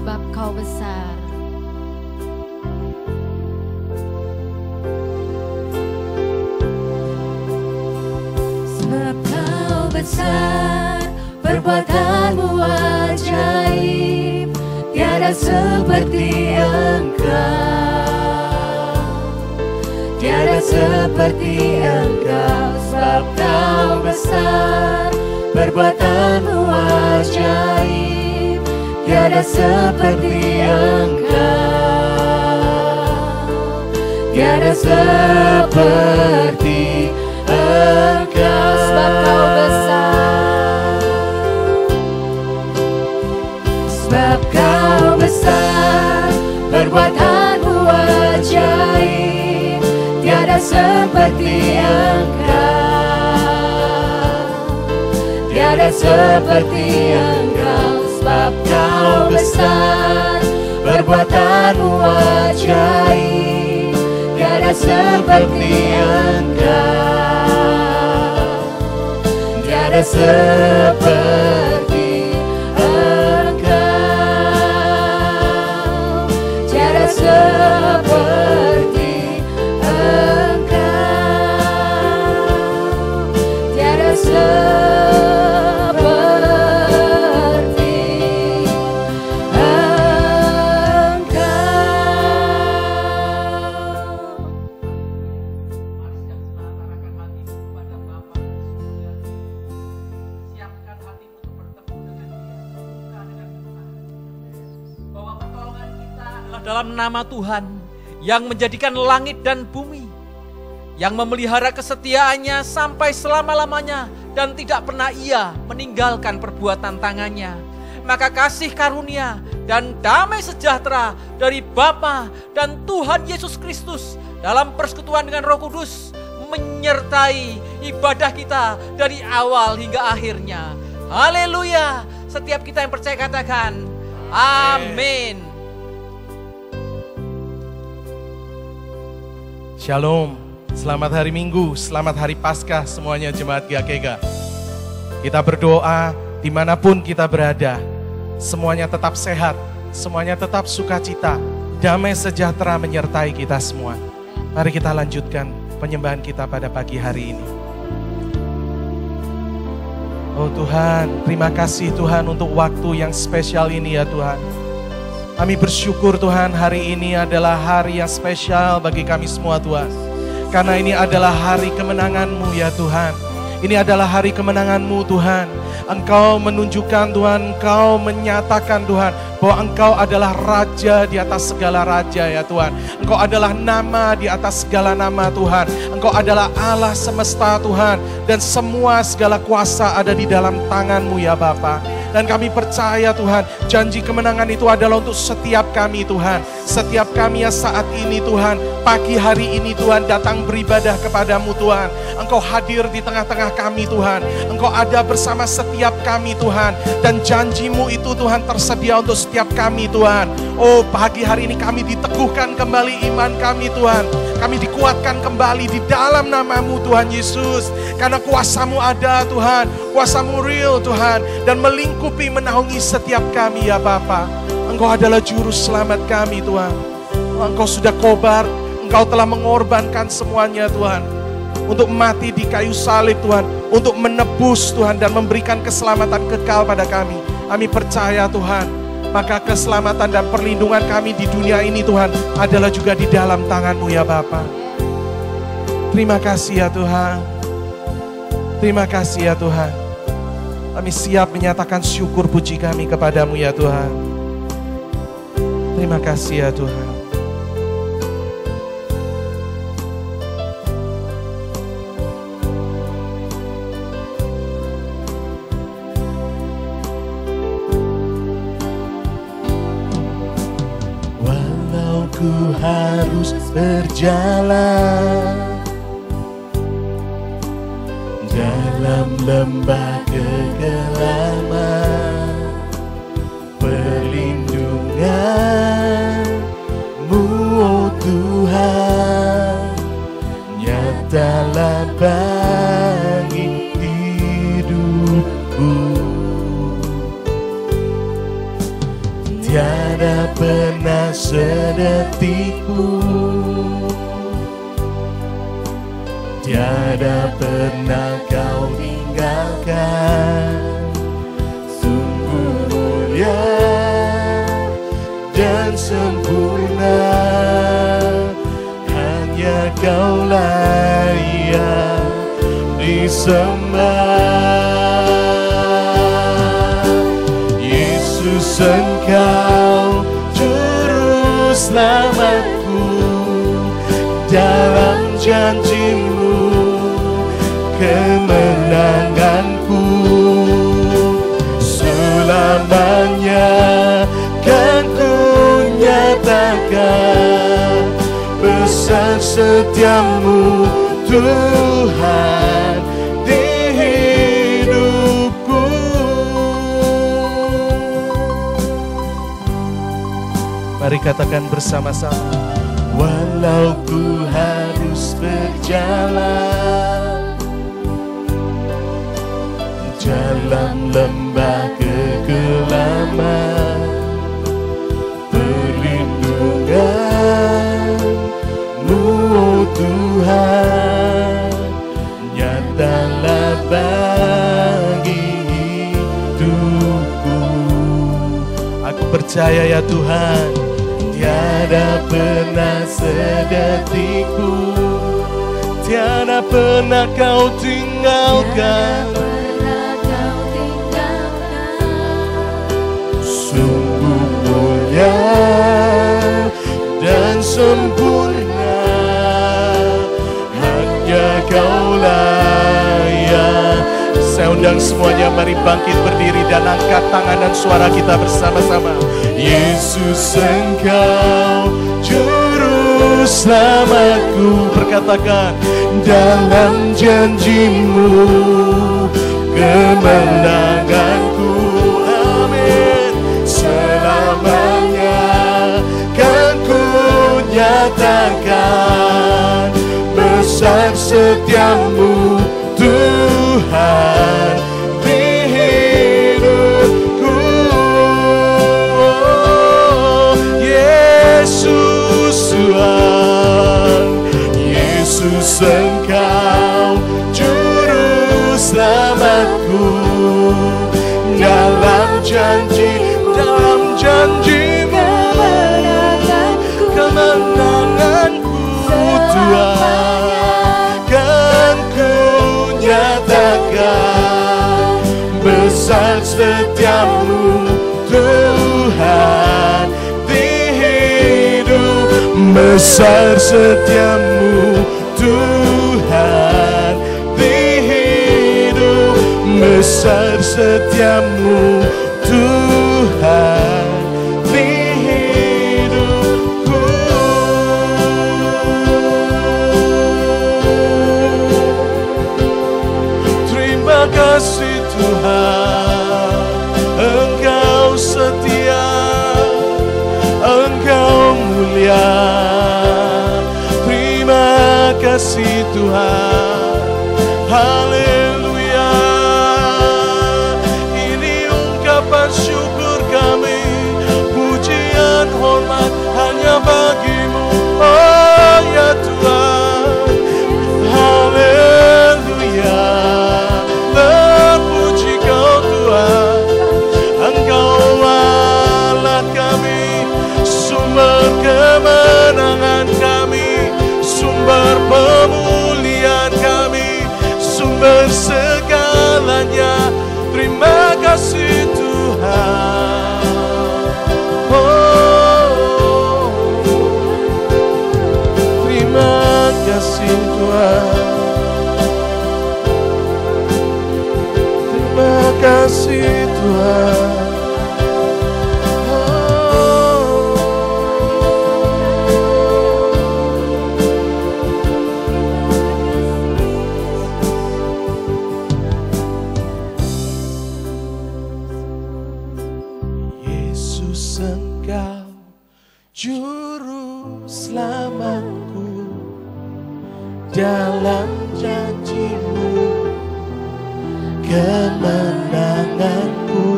sebab Kau besar. Sebab Kau besar, perbuatan-Mu ajaib, tiada seperti Engkau, tiada seperti Engkau. Sebab Kau besar, perbuatan-Mu ajaib, tiada seperti Engkau, tiada seperti Engkau. Sebab Kau besar, sebab Kau besar, perbuatan-Mu ajaib, tiada seperti Engkau, tiada seperti Engkau. Sebab Kau besar, perbuatan-Mu ajaib, tiada seperti Engkau, tiada seperti Engkau, tiada seperti Engkau, tiada dalam nama Tuhan yang menjadikan langit dan bumi, yang memelihara kesetiaannya sampai selama-lamanya dan tidak pernah Ia meninggalkan perbuatan tangannya. Maka kasih karunia dan damai sejahtera dari Bapa dan Tuhan Yesus Kristus dalam persekutuan dengan Roh Kudus menyertai ibadah kita dari awal hingga akhirnya. Haleluya. Setiap kita yang percaya katakan amin. Shalom, selamat hari Minggu, selamat hari Paskah semuanya jemaat GKK. Kita berdoa dimanapun kita berada, semuanya tetap sehat, semuanya tetap sukacita, damai sejahtera menyertai kita semua. Mari kita lanjutkan penyembahan kita pada pagi hari ini. Oh Tuhan, terima kasih Tuhan untuk waktu yang spesial ini ya Tuhan. Kami bersyukur Tuhan, hari ini adalah hari yang spesial bagi kami semua Tuhan. Karena ini adalah hari kemenangan-Mu ya Tuhan. Ini adalah hari kemenangan-Mu Tuhan. Engkau menunjukkan Tuhan, Engkau menyatakan Tuhan bahwa Engkau adalah Raja di atas segala Raja ya Tuhan. Engkau adalah nama di atas segala nama Tuhan. Engkau adalah Allah semesta Tuhan. Dan semua segala kuasa ada di dalam tangan-Mu ya Bapa. Dan kami percaya Tuhan, janji kemenangan itu adalah untuk setiap kami Tuhan. Setiap kami yang saat ini Tuhan, pagi hari ini Tuhan datang beribadah kepadamu Tuhan. Engkau hadir di tengah-tengah kami Tuhan. Engkau ada bersama setiap kami Tuhan. Dan janji-Mu itu Tuhan tersedia untuk setiap kami Tuhan. Oh pagi hari ini kami diteguhkan kembali iman kami Tuhan. Kami dikuatkan kembali di dalam nama-Mu Tuhan Yesus. Karena kuasa-Mu ada Tuhan. Kuasa-Mu real Tuhan. Dan melingkupi menaungi setiap kami ya Bapa. Engkau adalah juru selamat kami Tuhan. Engkau sudah kobar. Engkau telah mengorbankan semuanya Tuhan. Untuk mati di kayu salib Tuhan. Untuk menebus Tuhan dan memberikan keselamatan kekal pada kami. Kami percaya Tuhan. Maka keselamatan dan perlindungan kami di dunia ini Tuhan adalah juga di dalam tangan-Mu ya Bapa. Terima kasih ya Tuhan. Terima kasih ya Tuhan. Kami siap menyatakan syukur puji kami kepadamu ya Tuhan. Terima kasih ya Tuhan. Walau ku harus berjalan dalam lembah kegelapan, perlindungan-Mu oh Tuhan nyatalah bagi hidupku. Tiada tiada pernah sedetik pun, tiada pernah kau tinggalkan. Sungguh mulia dan sempurna, hanya Kaulah yang disembah. Yesus, Engkau juru selamatku, dalam janji-Mu kemenanganku. Selamanya kan ku nyatakan besar setiamu Tuhan di hidupku. Mari katakan bersama-sama. Walau ku harus berjalan dalam lembah kegelapan, perlindungan-Mu, oh Tuhan, nyatalah bagi hidupku. Aku percaya ya Tuhan, tiada pernah sedetik pun, tiada pernah Kau tinggalkan. Sungguh mulia dan sempurna, hanya Kaulah yang. saya undang semuanya, mari bangkit berdiri dan angkat tangan dan suara kita bersama-sama. Yesus, Engkau juru selamatku, Perkatakan, dalam janji-Mu kemenanganku. Amin. Selamanya kan ku nyatakan besar setiamu Tuhan di hidupku. Oh, Yesus Tuhan, Yesus Engkau juru selamatku, dalam janji-Mu kemenanganku Tuhan, kan ku nyatakan besar setiamu Tuhan di hidup. Besar setiamu Tuhan di hidup, besar setiamu Tuhan di hidupku. Terima kasih Tuhan, Engkau setia, Engkau mulia. Terima kasih Tuhan, haleluya. Ini ungkapan syukur kami, pujian hormat hanya bagi-Mu, oh ya Tuhan. Haleluya, terpuji Kau Tuhan, Engkau Allah kami, sumber kemenangan kami, sumber pemulihan kami, sumber segalanya. Terima kasih Tuhan. Oh, terima kasih Tuhan. Terima kasih Tuhan. Yesus, Engkau juru selamatku, dalam janji-Mu kemenanganku.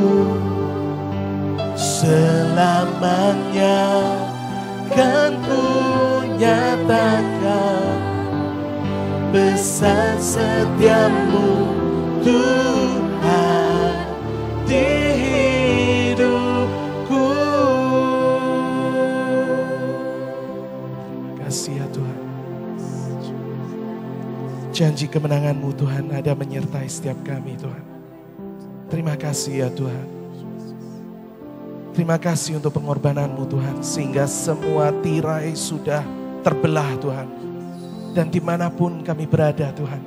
Selama firman-Nya kan ku nyatakan, besar setiamu Tuhan di hidupku. Terima kasih ya Tuhan. Janji kemenangan-Mu Tuhan ada menyertai setiap kami Tuhan. Terima kasih ya Tuhan. Terima kasih untuk pengorbanan-Mu Tuhan, sehingga semua tirai sudah terbelah Tuhan. Dan dimanapun kami berada Tuhan,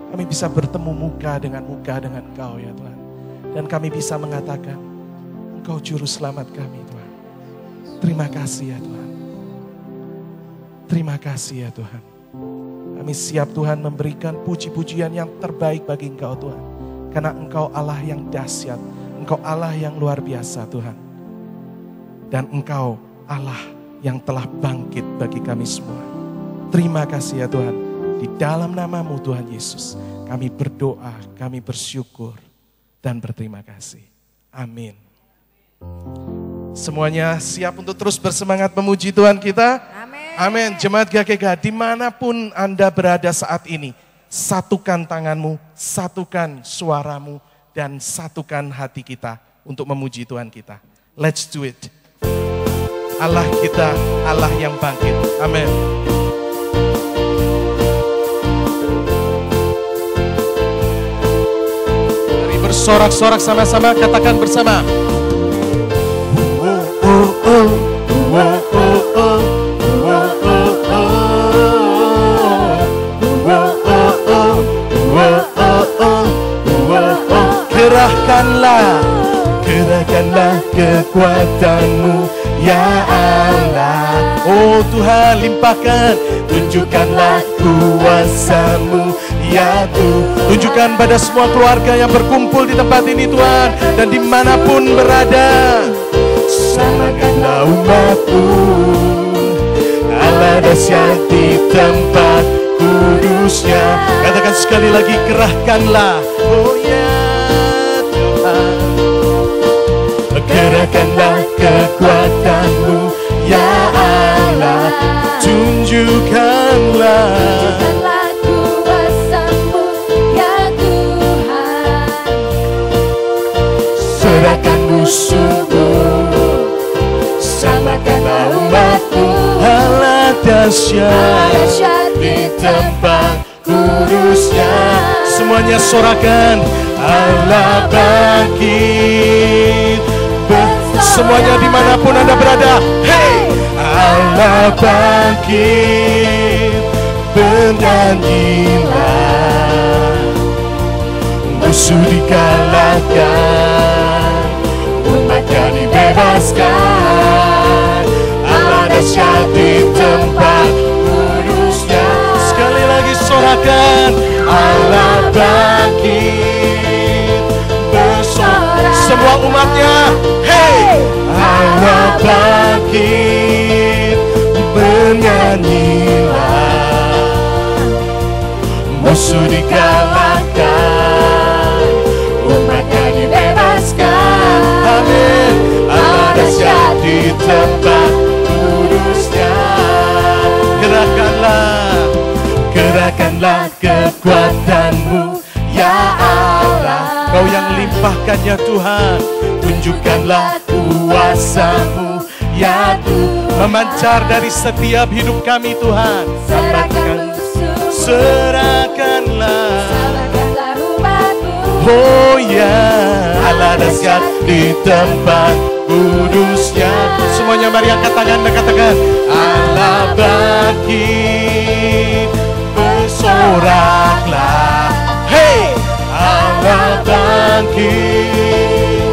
kami bisa bertemu muka dengan Engkau ya Tuhan. Dan kami bisa mengatakan, Engkau juru selamat kami Tuhan. Terima kasih ya Tuhan. Terima kasih ya Tuhan. Kami siap Tuhan memberikan puji-pujian yang terbaik bagi Engkau Tuhan. Karena Engkau Allah yang dahsyat, Engkau Allah yang luar biasa Tuhan. Dan Engkau Allah yang telah bangkit bagi kami semua. Terima kasih ya Tuhan. Di dalam nama-Mu Tuhan Yesus, kami berdoa, kami bersyukur, dan berterima kasih. Amin. Semuanya siap untuk terus bersemangat memuji Tuhan kita? Amin. Amin. Jemaat GKK, dimanapun Anda berada saat ini, satukan tanganmu, satukan suaramu, dan satukan hati kita untuk memuji Tuhan kita. Let's do it. Allah kita, Allah yang bangkit. Amin. Mari bersorak-sorak sama-sama, katakan bersama. Kerahkanlah kekuatan-Mu ya Allah. Oh Tuhan, limpahkan, tunjukkanlah kuasa-Mu ya Tuhan. Tunjukkan pada semua keluarga yang berkumpul di tempat ini Tuhan, dan dimanapun berada, selamatkanlah umat-Mu. Allah dahsyat di tempat kudus-Nya. Katakan sekali lagi, kerahkanlah. Oh ya Tuhan, kerahkanlah kekuatan-Mu ya Allah. Tunjukkanlah kuasa-Mu ya Tuhan. serahkan musuh-Mu, selamatkanlah umat-Mu. Allah dahsyat di tempat kudus-Nya. Semuanya sorakan, Allah bangkit. Semuanya dimanapun Anda berada, hey! Allah bangkit, bernyanyilah. Musuh dikalahkan, umatnya dibebaskan. Allah dahsyat di tempat kudus-Nya. Sekali lagi sorakan, Allah bangkit, bersorak semua umatnya, hey! Allah bangkit, bernyanyilah. Musuh dikalahkan, umatnya dibebaskan. Amin. Allah dahsyat di tempat kudus-Nya. Kerahkanlah kekuatan-Mu ya Allah. Kau yang limpahkan ya Tuhan. Tunjukkanlah kuasa-Mu ya Tuhan, memancar dari setiap hidup kami Tuhan. Serahkanlah umat-Mu. Oh ya, Allah dahsyat di tempat kudus-Nya. Semuanya mari angkat tangan dan katakan, Allah bangkit, bersoraklah. Hey, Allah bangkit,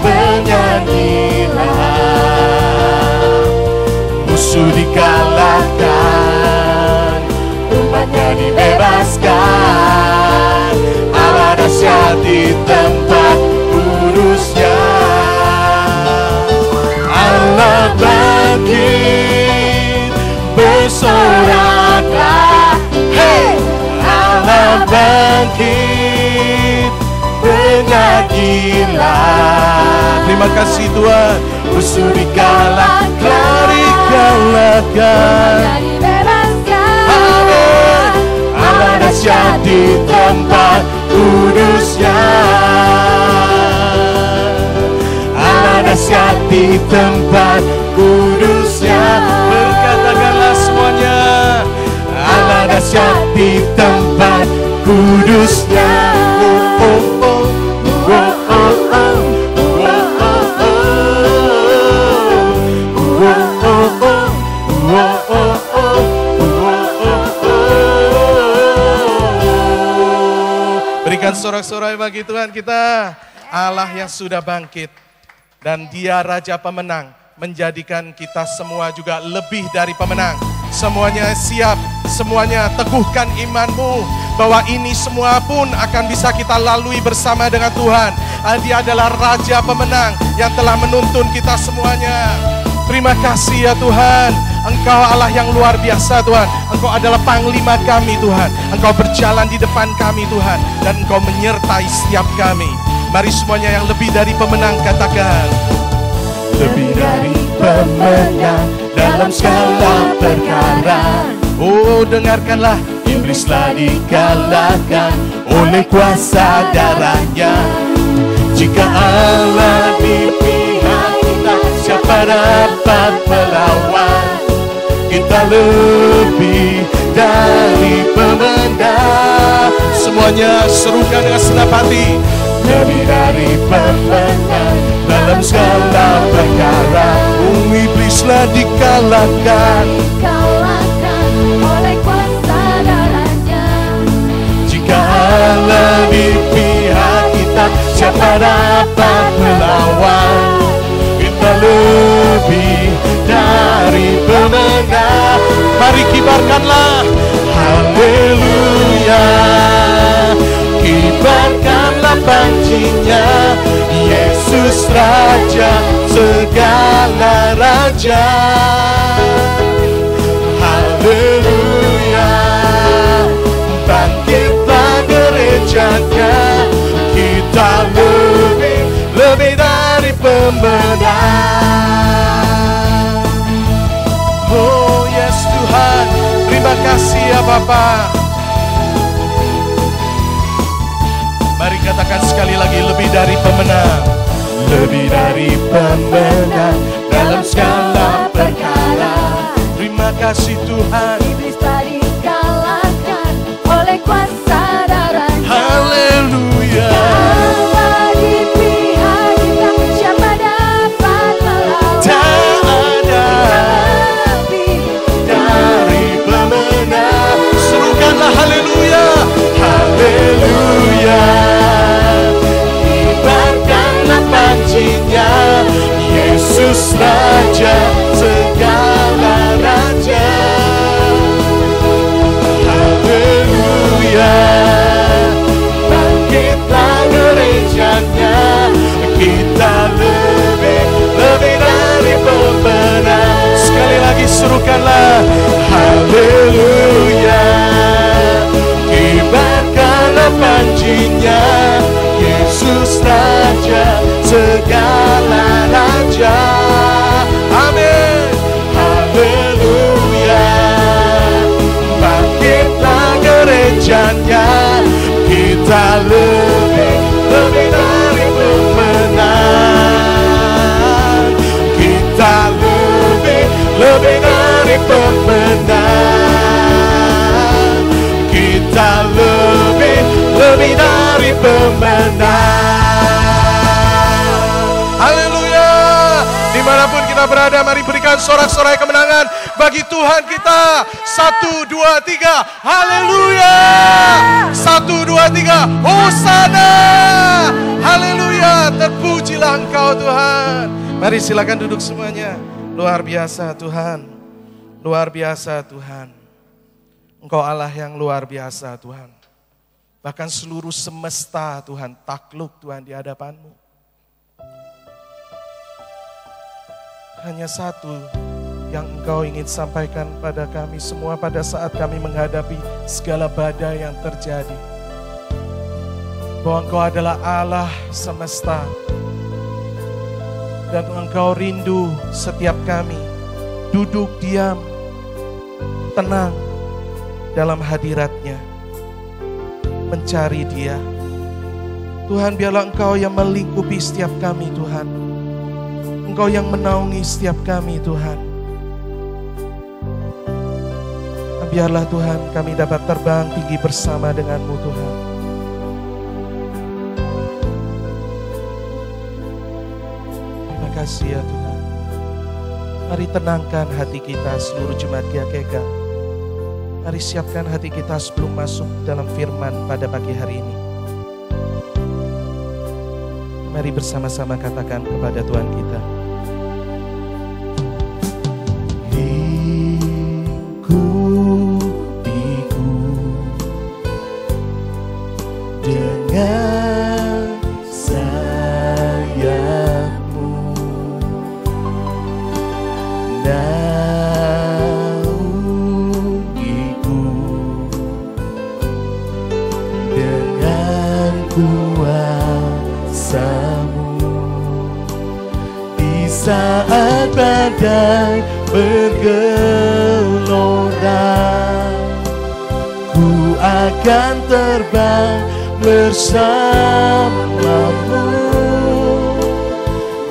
bernyanyilah. Musuh dikalahkan, umatnya dibebaskan. Allah dahsyat di tempat kudus-Nya. Allah bangkit, bersoraklah. Hey, Allah bangkit, bernyanyilah. Terima kasih Tuhan. musuh dikalahkan, telah dikalahkan. Amin. Allah dahsyat di tempat kudusnya. Allah dahsyat di tempat kudusnya. Berkatakanlah semuanya. Allah dahsyat di tempat kudusnya. Oh, oh, oh. Oh, oh, oh. Berikan sorak-sorai bagi Tuhan kita, Allah yang sudah bangkit. Dan Dia Raja Pemenang, menjadikan kita semua juga lebih dari pemenang. Semuanya siap, semuanya teguhkan imanmu, bahwa ini semua pun akan bisa kita lalui bersama dengan Tuhan. Dia adalah Raja Pemenang yang telah menuntun kita semuanya. Terima kasih ya Tuhan, Engkau Allah yang luar biasa Tuhan. Engkau adalah Panglima kami Tuhan. Engkau berjalan di depan kami Tuhan, dan Engkau menyertai setiap kami. Mari semuanya yang lebih dari pemenang katakan. Lebih dari pemenang dalam segala perkara. Oh, dengarkanlah, iblislah dikalahkan oleh kuasa darahnya. Jika Allah di pihak kita, siapa dapat melawan? Kita lebih dari pemenang. Semuanya serukan dengan senang hati. Lebih dari pemenang dalam segala perkara. Iblislah dikalahkan oleh kuasa darahnya. Jika Allah di pihak kita, siapa dapat melawan? Kita lebih dari pemenang. Mari kibarkanlah haleluya, kibarkanlah pancinya. Yesus Raja segala raja. Haleluya, bangkitlah gerejanya. Kita lebih dari pemenang. Oh yes Tuhan, terima kasih ya Bapa. Mari katakan sekali lagi, lebih dari pemenang. Lebih dari pemenang dalam segala perkara. Terima kasih Tuhan. Iblis telah dikalahkan oleh kuasa darahnya. Haleluya. Allah di pihak kita, siapa dapat melawan? Tak ada Lebih dari pemenang. Serukanlah haleluya, haleluya. Kibarkanlah pancinya. Yesus Raja segala raja. Haleluya, bangkitlah gerejanya. Kita lebih dari pemenang. Sekali lagi serukanlah haleluya, kibarkanlah pancinya. Yesus Raja segala raja. Amin. Haleluya, bangkitlah gerejanya. Kita lebih dari pemenang. Kita lebih dari pemenang. Kita lebih dari pemenang. Haleluya. Dimanapun kita berada, mari berikan sorak-sorai kemenangan bagi Tuhan kita. 1, 2, 3, haleluya. 1, 2, 3, hosana. Haleluya, terpujilah Engkau Tuhan. Mari silakan duduk semuanya. Luar biasa Tuhan, luar biasa Tuhan. Engkau Allah yang luar biasa Tuhan. Bahkan seluruh semesta Tuhan takluk Tuhan di hadapan-Mu. Hanya satu yang Engkau ingin sampaikan pada kami semua pada saat kami menghadapi segala badai yang terjadi. Bahwa Engkau adalah Allah semesta. Dan Engkau rindu setiap kami duduk diam, tenang dalam hadirat-Nya, mencari Dia. Tuhan, biarlah Engkau yang melingkupi setiap kami Tuhan. Engkau yang menaungi setiap kami Tuhan. Biarlah Tuhan kami dapat terbang tinggi bersama dengan-Mu Tuhan. Terima kasih ya Tuhan. Mari tenangkan hati kita seluruh jemaat GKK. Mari siapkan hati kita sebelum masuk dalam firman pada pagi hari ini. Mari bersama-sama katakan kepada Tuhan kita. Lingkupiku dengan sayap-Mu, naungiku dengan kuasa-Mu. Di saat badai bergelora, ku akan terbang bersama-Mu.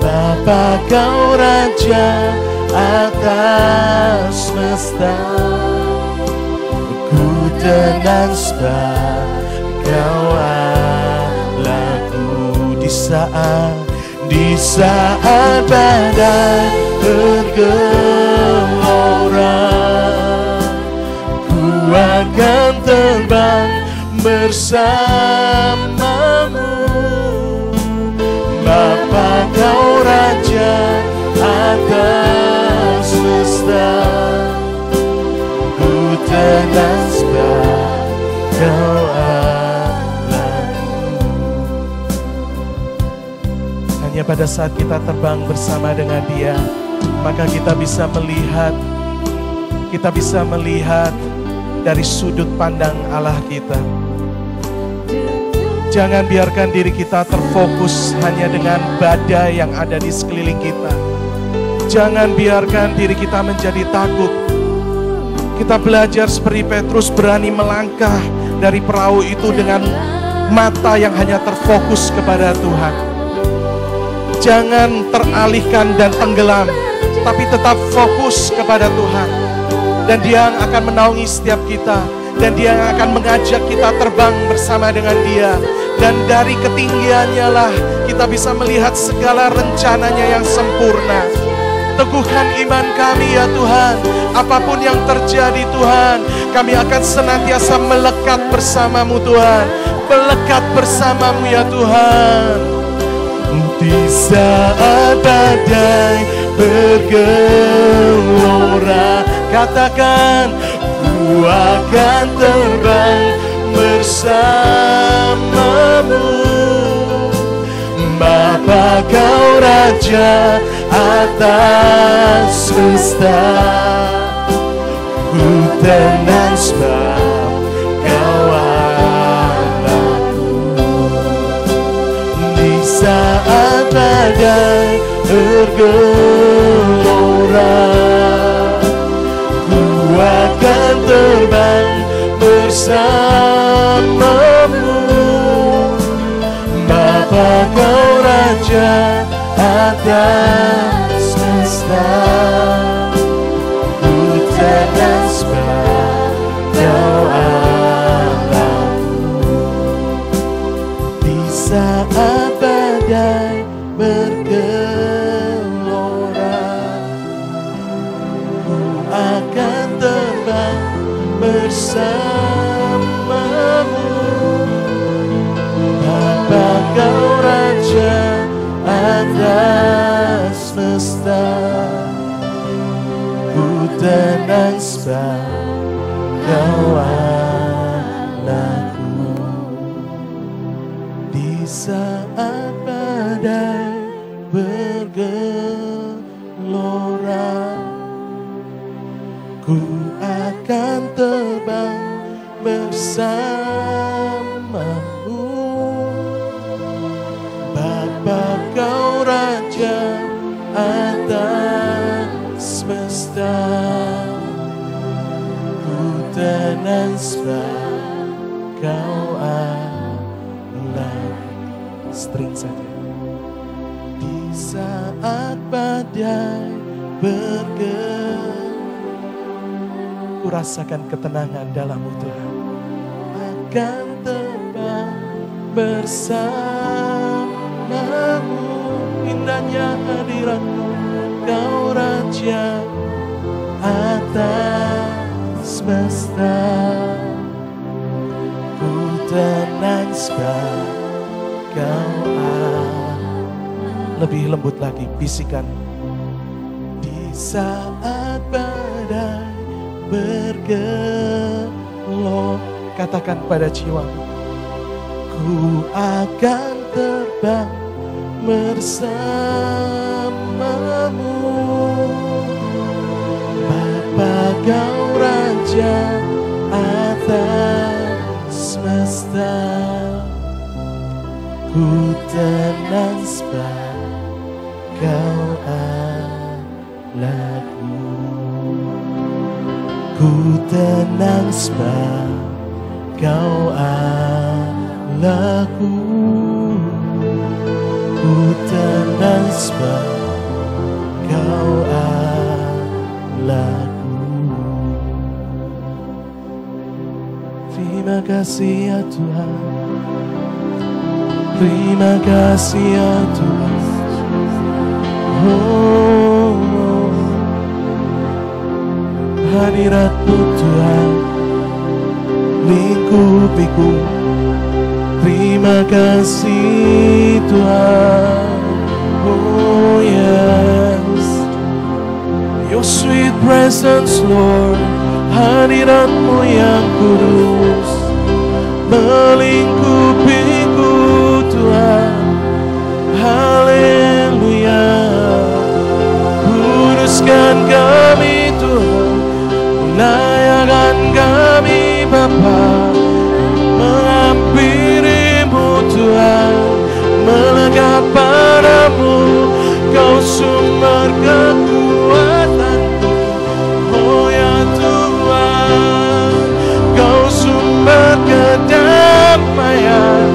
Bapa, Kau Raja atas semesta, ku tenang sebab Kau Allahku. Di saat badai bergelora, ku akan terbang bersama-Mu. Bapa, Kau Raja atas semesta, ku tenang sebab Kau pada saat kita terbang bersama dengan Dia, maka kita bisa melihat dari sudut pandang Allah kita. Jangan biarkan diri kita terfokus hanya dengan badai yang ada di sekeliling kita. Jangan biarkan diri kita menjadi takut. Kita belajar seperti Petrus, berani melangkah dari perahu itu dengan mata yang hanya terfokus kepada Tuhan. Jangan teralihkan dan tenggelam, tapi tetap fokus kepada Tuhan. Dan Dia yang akan menaungi setiap kita, dan Dia yang akan mengajak kita terbang bersama dengan Dia. Dan dari ketinggiannya lah kita bisa melihat segala rencananya yang sempurna. Teguhkan iman kami ya Tuhan. Apapun yang terjadi Tuhan, kami akan senantiasa melekat bersama-Mu Tuhan. Melekat bersama-Mu ya Tuhan. Di saat badai bergelora, katakan, ku akan terbang bersama-Mu. Bapa, Kau Raja atas semesta, ku tenang sebab Kau Allahku. Di saat badai bergelora, ku akan terbang bersama-Mu. Bapa, Kau Raja atas semesta, ku tenang sebab Kau Allahku. Di saat badai bergelora, ku akan terbang bersama-Mu. Bapa, Kau Raja atas semesta, ku tenang sebab Kau Allahku. Di saat badai bergelora, ku akan terbang bersama-Mu. Bapa, Kau Raja string saja. Di saat badai bergelap, ku rasakan ketenangan dalam-Mu Tuhan. Akan terbang bersama-Mu, indahnya hadirat-Mu, Kau Raja atas semesta. Ku tenang sebab Kau lebih lembut lagi, bisikan. Di saat badai bergelap, katakan pada jiwamu, ku akan terbang bersama-Mu. Bapa, Kau Raja atas semesta. Ku tenang sebab Kau Allahku. Ku tenang sebab Kau Allahku. Ku tenang sebab Kau Allahku. Terima kasih ya Tuhan. Terima kasih ya Tuhan. Oh, hadirat-Mu Tuhan lingkupiku. Terima kasih Tuhan. Oh yes, Your sweet presence Lord, hadirat-Mu yang kudus melingkupiku Tuhan. Haleluya. Kuduskan kami Tuhan, muliakan kami Bapa, menghampirimu Tuhan, melekat padamu, Kau sumber kekuatanku. Oh ya Tuhan, Kau sumber kedamaian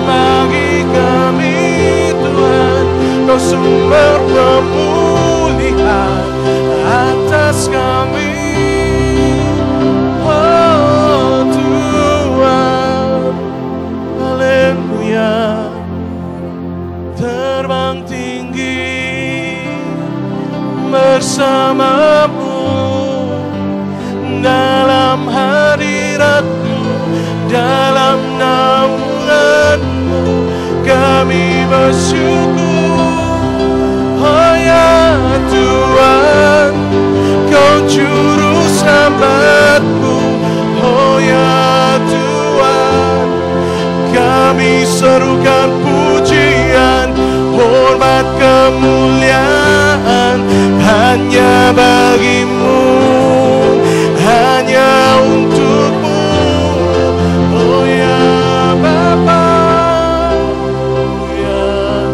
bagi kami Tuhan. Kau sumber pemulihan atas kami. Oh Tuhan, haleluya. Terbang tinggi bersama-Mu, dalam hadirat-Mu, dalam naungan-Mu kami bersyukur. Oh ya Tuhan, Kau juru selamatku. Oh ya Tuhan, kami serukan pujian, hormat, kemuliaan hanya bagi-Mu, hanya untuk-Mu. Oh ya Bapa, oh ya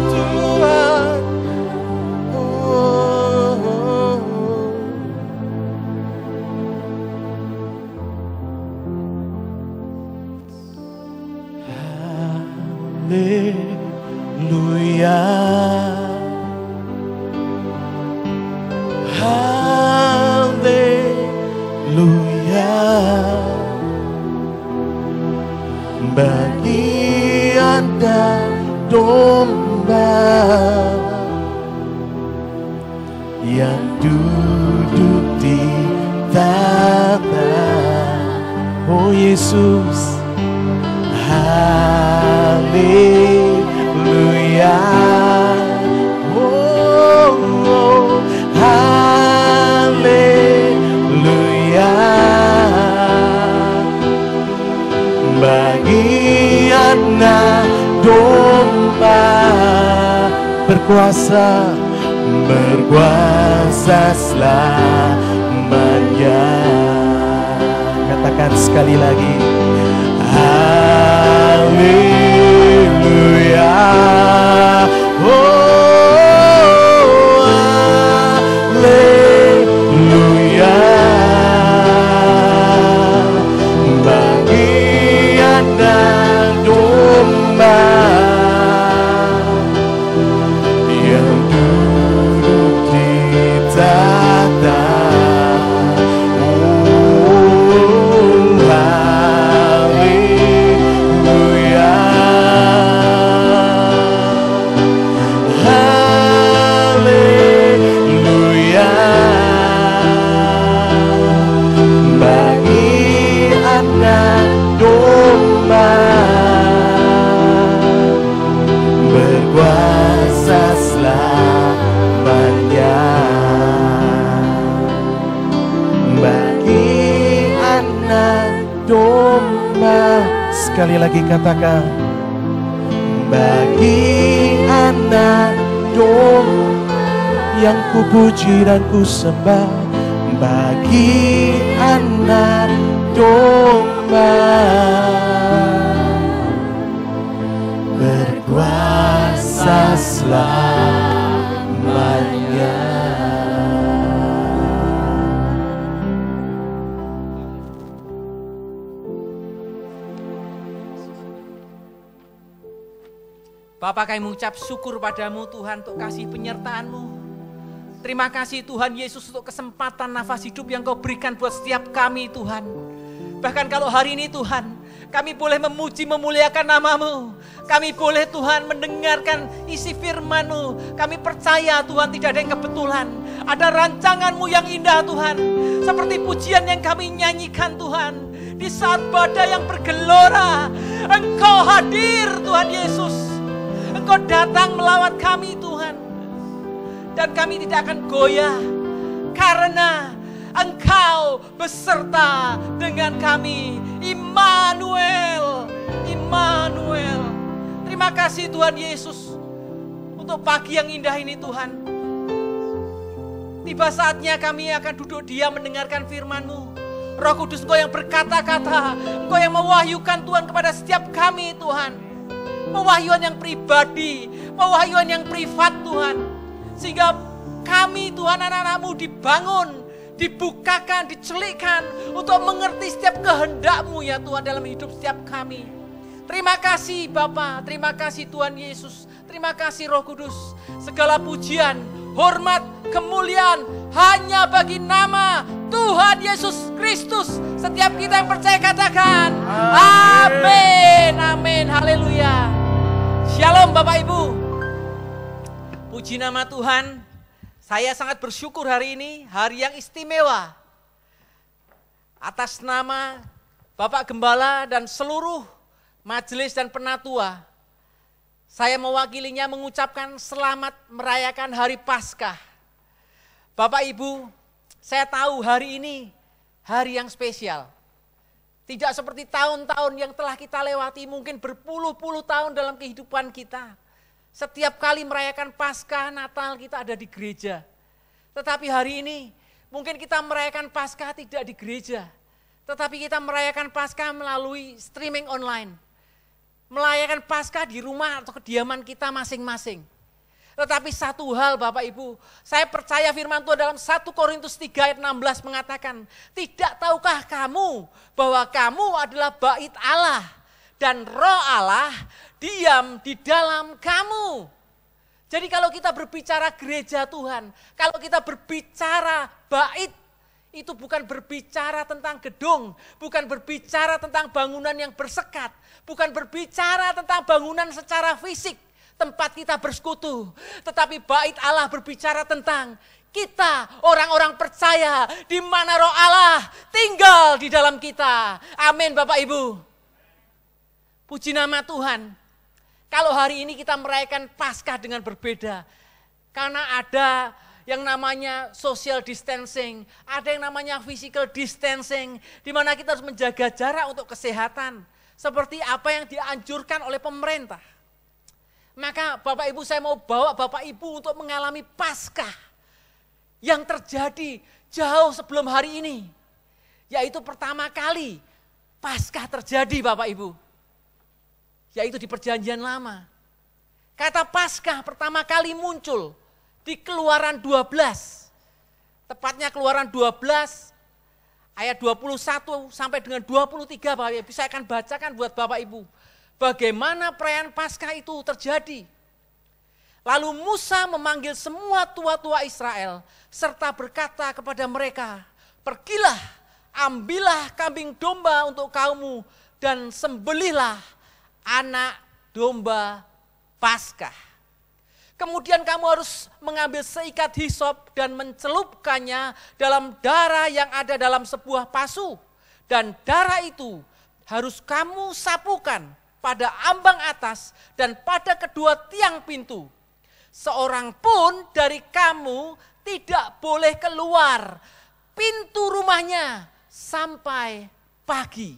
Tuhan. Haleluya. Haleluya. Bagian dan domba yang duduk di tata. Oh Yesus, haleluya. Oh, oh, haleluya. Bagian domba berkuasa, berkuasa selamanya. Katakan sekali lagi, haleluya. Oh, haleluya. Bagian dan domba lagi katakan, bagi anak domba yang kupuji dan ku sembah, bagi anak domba berkuasa selamanya. Bapa, kami mengucap syukur padamu Tuhan untuk kasih penyertaan-Mu. Terima kasih Tuhan Yesus untuk kesempatan nafas hidup yang Kau berikan buat setiap kami Tuhan. Bahkan kalau hari ini Tuhan, kami boleh memuji memuliakan nama-Mu. Kami boleh Tuhan mendengarkan isi firman-Mu. Kami percaya Tuhan tidak ada yang kebetulan. Ada rancangan-Mu yang indah Tuhan. Seperti pujian yang kami nyanyikan Tuhan. Di saat badai yang bergelora, Engkau hadir Tuhan Yesus. Engkau datang melawat kami Tuhan. Dan kami tidak akan goyah. Karena Engkau beserta dengan kami. Immanuel. Immanuel. Terima kasih Tuhan Yesus. Untuk pagi yang indah ini Tuhan. Tiba saatnya kami akan duduk diam mendengarkan firman-Mu. Roh Kudus Engkau yang berkata-kata. Engkau yang mewahyukan Tuhan kepada setiap kami Tuhan. Pewahyuan yang pribadi, pewahyuan yang privat Tuhan. Sehingga kami Tuhan anak-anak-Mu dibangun, dibukakan, dicelikkan untuk mengerti setiap kehendak-Mu ya Tuhan dalam hidup setiap kami. Terima kasih Bapa, terima kasih Tuhan Yesus, terima kasih Roh Kudus. Segala pujian, hormat, kemuliaan hanya bagi nama Tuhan Yesus Kristus. Setiap kita yang percaya katakan amin, amin, haleluya. Shalom Bapak Ibu. Puji nama Tuhan. Saya sangat bersyukur hari ini, hari yang istimewa. Atas nama Bapak Gembala dan seluruh majelis dan penatua, saya mewakilinya mengucapkan selamat merayakan Hari Paskah. Bapak Ibu, saya tahu hari ini hari yang spesial. Tidak seperti tahun-tahun yang telah kita lewati, mungkin berpuluh-puluh tahun dalam kehidupan kita. Setiap kali merayakan Paskah, Natal kita ada di gereja. Tetapi hari ini mungkin kita merayakan Paskah tidak di gereja. Tetapi kita merayakan Paskah melalui streaming online. Merayakan Paskah di rumah atau kediaman kita masing-masing. Tetapi satu hal Bapak Ibu, saya percaya firman Tuhan dalam 1 Korintus 3 ayat 16 mengatakan, tidak tahukah kamu bahwa kamu adalah bait Allah dan Roh Allah diam di dalam kamu. Jadi kalau kita berbicara gereja Tuhan, kalau kita berbicara bait, itu bukan berbicara tentang gedung, bukan berbicara tentang bangunan yang bersekat, bukan berbicara tentang bangunan secara fisik, tempat kita bersekutu. Tetapi bait Allah berbicara tentang kita, orang-orang percaya, di mana Roh Allah tinggal di dalam kita. Amin Bapak Ibu. Puji nama Tuhan. Kalau hari ini kita merayakan Paskah dengan berbeda, karena ada yang namanya social distancing, ada yang namanya physical distancing, di mana kita harus menjaga jarak untuk kesehatan, seperti apa yang dianjurkan oleh pemerintah. Maka Bapak Ibu, saya mau bawa Bapak Ibu untuk mengalami Paskah yang terjadi jauh sebelum hari ini. Yaitu pertama kali Paskah terjadi Bapak Ibu. Yaitu di Perjanjian Lama. Kata Paskah pertama kali muncul di Keluaran 12. Tepatnya Keluaran 12 ayat 21 sampai dengan 23 Bapak Ibu. Saya akan bacakan buat Bapak Ibu. Bagaimana perayaan Paskah itu terjadi. Lalu Musa memanggil semua tua-tua Israel serta berkata kepada mereka, pergilah, ambillah kambing domba untuk kaummu dan sembelihlah anak domba Paskah. Kemudian kamu harus mengambil seikat hisop dan mencelupkannya dalam darah yang ada dalam sebuah pasu. Dan darah itu harus kamu sapukan pada ambang atas dan pada kedua tiang pintu. Seorang pun dari kamu tidak boleh keluar pintu rumahnya sampai pagi.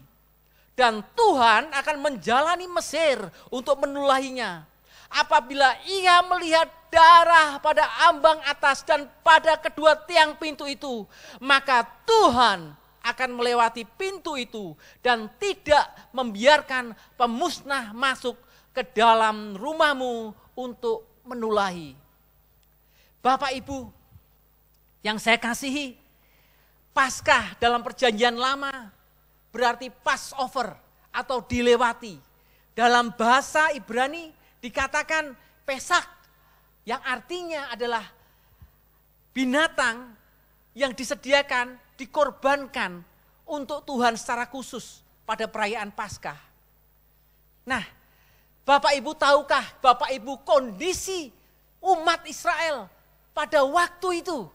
Dan Tuhan akan menjalani Mesir untuk menulahinya. Apabila ia melihat darah pada ambang atas dan pada kedua tiang pintu itu, maka Tuhan akan melewati pintu itu dan tidak membiarkan pemusnah masuk ke dalam rumahmu untuk menulahi. Bapak Ibu yang saya kasihi, Paskah dalam perjanjian lama berarti Passover atau dilewati. Dalam bahasa Ibrani dikatakan Pesak, yang artinya adalah binatang yang disediakan, dikorbankan untuk Tuhan secara khusus pada perayaan Paskah. Nah, Bapak Ibu tahukah Bapak Ibu kondisi umat Israel pada waktu itu?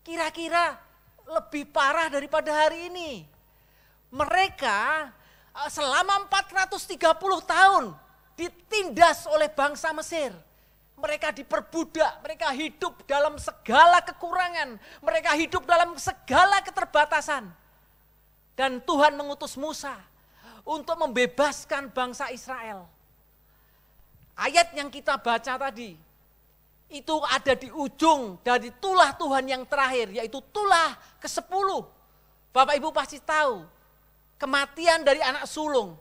Kira-kira lebih parah daripada hari ini. Mereka selama 430 tahun ditindas oleh bangsa Mesir. Mereka diperbudak, mereka hidup dalam segala kekurangan, mereka hidup dalam segala keterbatasan. Dan Tuhan mengutus Musa untuk membebaskan bangsa Israel. Ayat yang kita baca tadi, itu ada di ujung dari tulah Tuhan yang terakhir, yaitu tulah ke-10. Bapak Ibu pasti tahu, kematian dari anak sulung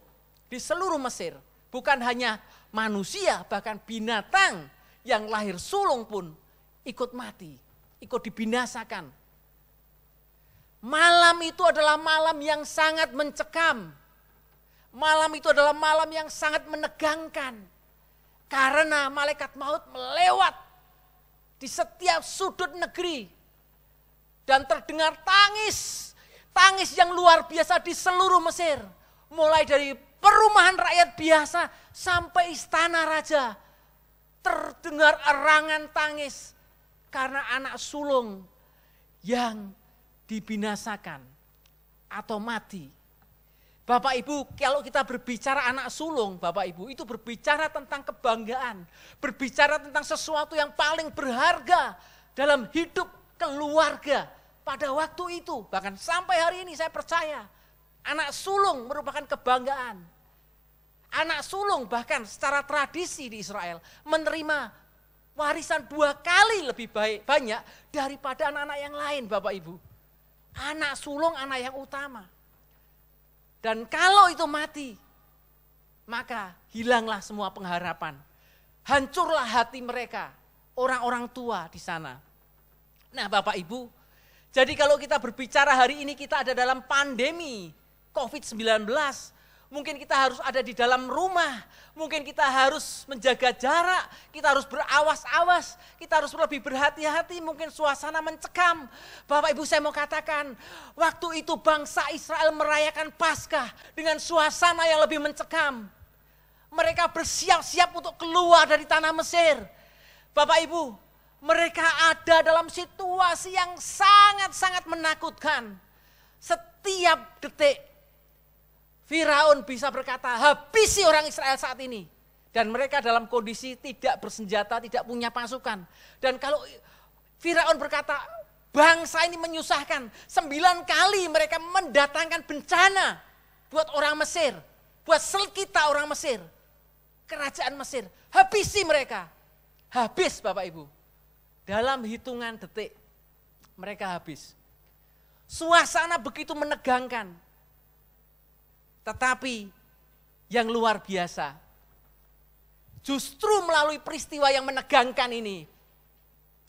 di seluruh Mesir. Bukan hanya manusia, bahkan binatang yang lahir sulung pun ikut mati, ikut dibinasakan. Malam itu adalah malam yang sangat mencekam. Malam itu adalah malam yang sangat menegangkan. Karena malaikat maut melewat di setiap sudut negeri. Dan terdengar tangis. Tangis yang luar biasa di seluruh Mesir. Mulai dari perumahan rakyat biasa sampai istana raja. Terdengar erangan tangis karena anak sulung yang dibinasakan atau mati. Bapak Ibu, kalau kita berbicara anak sulung, Bapak Ibu, itu berbicara tentang kebanggaan. Berbicara tentang sesuatu yang paling berharga dalam hidup keluarga pada waktu itu. Bahkan sampai hari ini saya percaya, anak sulung merupakan kebanggaan. Anak sulung bahkan secara tradisi di Israel menerima warisan 2 kali lebih banyak daripada anak-anak yang lain, Bapak Ibu. Anak sulung anak yang utama. Dan kalau itu mati, maka hilanglah semua pengharapan. Hancurlah hati mereka, orang-orang tua di sana. Nah Bapak Ibu, jadi kalau kita berbicara hari ini kita ada dalam pandemi COVID-19, mungkin kita harus ada di dalam rumah, mungkin kita harus menjaga jarak, kita harus berawas-awas, kita harus lebih berhati-hati, mungkin suasana mencekam. Bapak Ibu saya mau katakan, waktu itu bangsa Israel merayakan Paskah dengan suasana yang lebih mencekam. Mereka bersiap-siap untuk keluar dari tanah Mesir. Bapak Ibu, mereka ada dalam situasi yang sangat-sangat menakutkan. Setiap detik Firaun bisa berkata, habisi orang Israel saat ini. Dan mereka dalam kondisi tidak bersenjata, tidak punya pasukan. Dan kalau Firaun berkata, bangsa ini menyusahkan. 9 kali mereka mendatangkan bencana buat orang Mesir. Buat kita orang Mesir. Kerajaan Mesir. Habisi mereka. Habis Bapak Ibu. Dalam hitungan detik mereka habis. Suasana begitu menegangkan. Tetapi yang luar biasa, justru melalui peristiwa yang menegangkan ini,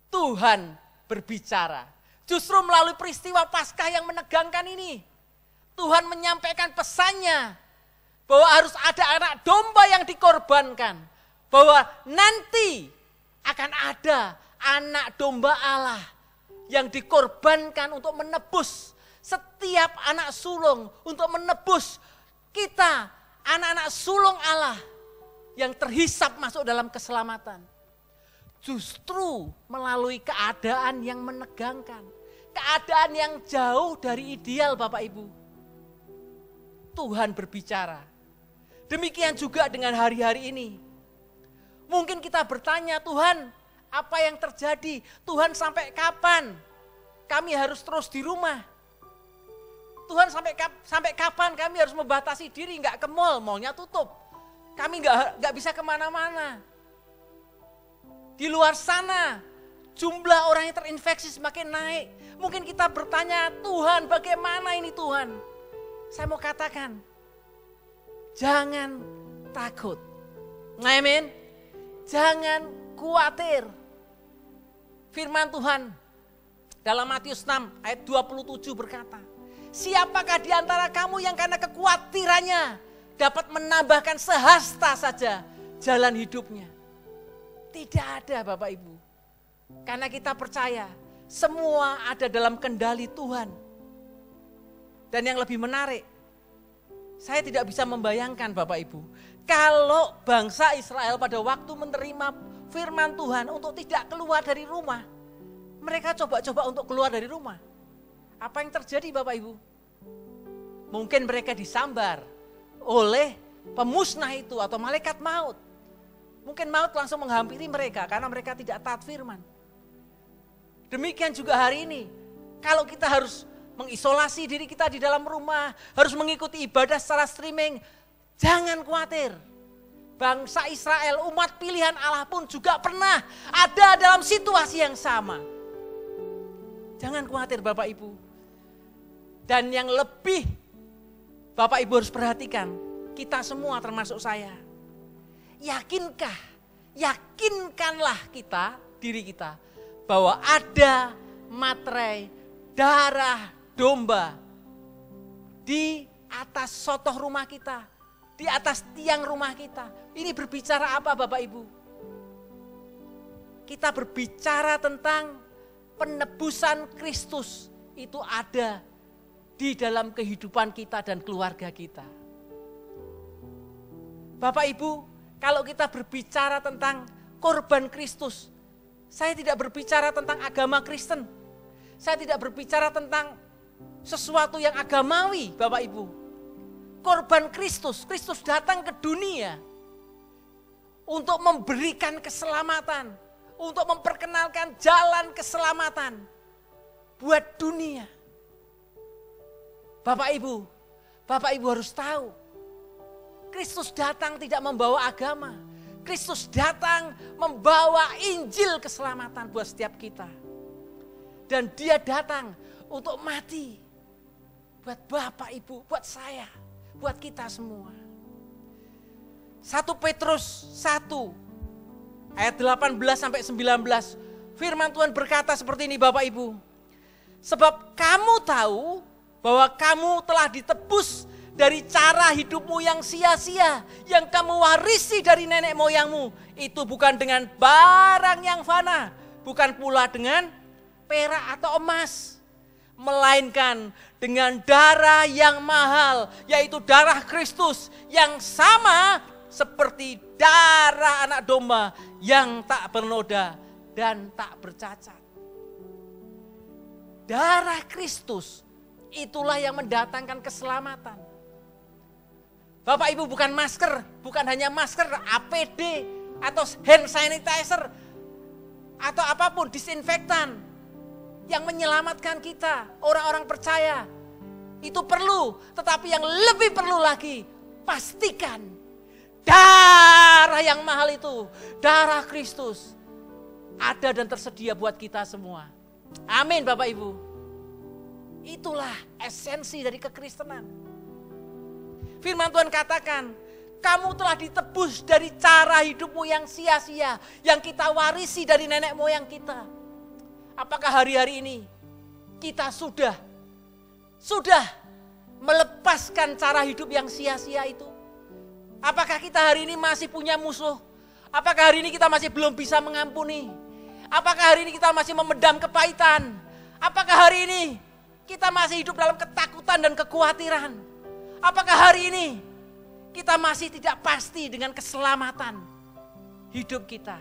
Tuhan berbicara. Justru melalui peristiwa Paskah yang menegangkan ini, Tuhan menyampaikan pesannya, bahwa harus ada anak domba yang dikorbankan. Bahwa nanti akan ada anak domba Allah yang dikorbankan untuk menebus setiap anak sulung, untuk menebus kita, anak-anak sulung Allah yang terhisap masuk dalam keselamatan. Justru melalui keadaan yang menegangkan. Keadaan yang jauh dari ideal Bapak Ibu. Tuhan berbicara. Demikian juga dengan hari-hari ini. Mungkin kita bertanya, Tuhan apa yang terjadi? Tuhan sampai kapan kami harus terus di rumah? Tuhan sampai kapan kami harus membatasi diri, nggak ke mall, mallnya tutup. Kami nggak bisa kemana-mana. Di luar sana jumlah orang yang terinfeksi semakin naik. Mungkin kita bertanya, Tuhan bagaimana ini Tuhan? Saya mau katakan, jangan takut. Amin. Jangan khawatir. Firman Tuhan dalam Matius 6 ayat 27 berkata, siapakah di antara kamu yang karena kekhawatirannya dapat menambahkan sehasta saja jalan hidupnya? Tidak ada Bapak Ibu. Karena kita percaya semua ada dalam kendali Tuhan. Dan yang lebih menarik, saya tidak bisa membayangkan Bapak Ibu, kalau bangsa Israel pada waktu menerima firman Tuhan untuk tidak keluar dari rumah, mereka coba-coba untuk keluar dari rumah. Apa yang terjadi Bapak Ibu? Mungkin mereka disambar oleh pemusnah itu atau malaikat maut. Mungkin maut langsung menghampiri mereka karena mereka tidak taat firman. Demikian juga hari ini, kalau kita harus mengisolasi diri kita di dalam rumah, harus mengikuti ibadah secara streaming, jangan khawatir. Bangsa Israel, umat pilihan Allah pun juga pernah ada dalam situasi yang sama. Jangan khawatir Bapak Ibu. Dan yang lebih Bapak Ibu harus perhatikan, kita semua termasuk saya. Yakinkanlah kita, diri kita, bahwa ada materai darah domba di atas sotoh rumah kita, di atas tiang rumah kita. Ini berbicara apa Bapak Ibu? Kita berbicara tentang penebusan Kristus itu ada di dalam kehidupan kita dan keluarga kita. Bapak Ibu, kalau kita berbicara tentang korban Kristus, saya tidak berbicara tentang agama Kristen. Saya tidak berbicara tentang sesuatu yang agamawi, Bapak Ibu. Korban Kristus, Kristus datang ke dunia untuk memberikan keselamatan, untuk memperkenalkan jalan keselamatan buat dunia. Bapak Ibu harus tahu, Kristus datang tidak membawa agama. Kristus datang membawa Injil keselamatan buat setiap kita. Dan dia datang untuk mati buat Bapak Ibu, buat saya, buat kita semua. 1 Petrus 1 ayat 18 sampai 19. Firman Tuhan berkata seperti ini Bapak Ibu. Sebab kamu tahu bahwa kamu telah ditebus dari cara hidupmu yang sia-sia, yang kamu warisi dari nenek moyangmu. Itu bukan dengan barang yang fana, bukan pula dengan perak atau emas, melainkan dengan darah yang mahal, yaitu darah Kristus yang sama seperti darah anak domba yang tak bernoda dan tak bercacat. Darah Kristus itulah yang mendatangkan keselamatan. Bapak Ibu, bukan masker, bukan hanya masker, APD atau hand sanitizer atau apapun disinfektan yang menyelamatkan kita, orang-orang percaya. Itu perlu, tetapi yang lebih perlu lagi, pastikan darah yang mahal itu, darah Kristus ada dan tersedia buat kita semua. Amin Bapak Ibu. Itulah esensi dari kekristenan. Firman Tuhan katakan, kamu telah ditebus dari cara hidupmu yang sia-sia, yang kita warisi dari nenek moyang kita. Apakah hari-hari ini kita sudah melepaskan cara hidup yang sia-sia itu? Apakah kita hari ini masih punya musuh? Apakah hari ini kita masih belum bisa mengampuni? Apakah hari ini kita masih memendam kepahitan? Apakah hari ini kita masih hidup dalam ketakutan dan kekhawatiran? Apakah hari ini kita masih tidak pasti dengan keselamatan hidup kita?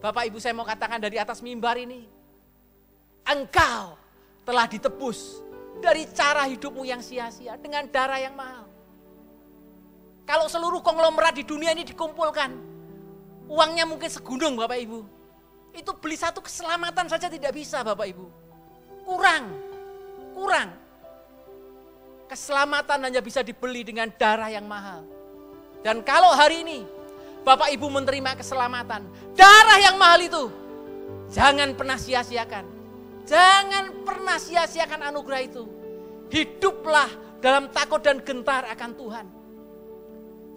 Bapak Ibu, saya mau katakan dari atas mimbar ini, engkau telah ditebus dari cara hidupmu yang sia-sia dengan darah yang mahal. Kalau seluruh konglomerat di dunia ini dikumpulkan, uangnya mungkin segunung Bapak Ibu. Itu beli satu keselamatan saja tidak bisa Bapak Ibu. Kurang. kurang. Keselamatan hanya bisa dibeli dengan darah yang mahal. Dan kalau hari ini Bapak Ibu menerima keselamatan, darah yang mahal itu jangan pernah sia-siakan. Jangan pernah sia-siakan anugerah itu. Hiduplah dalam takut dan gentar akan Tuhan.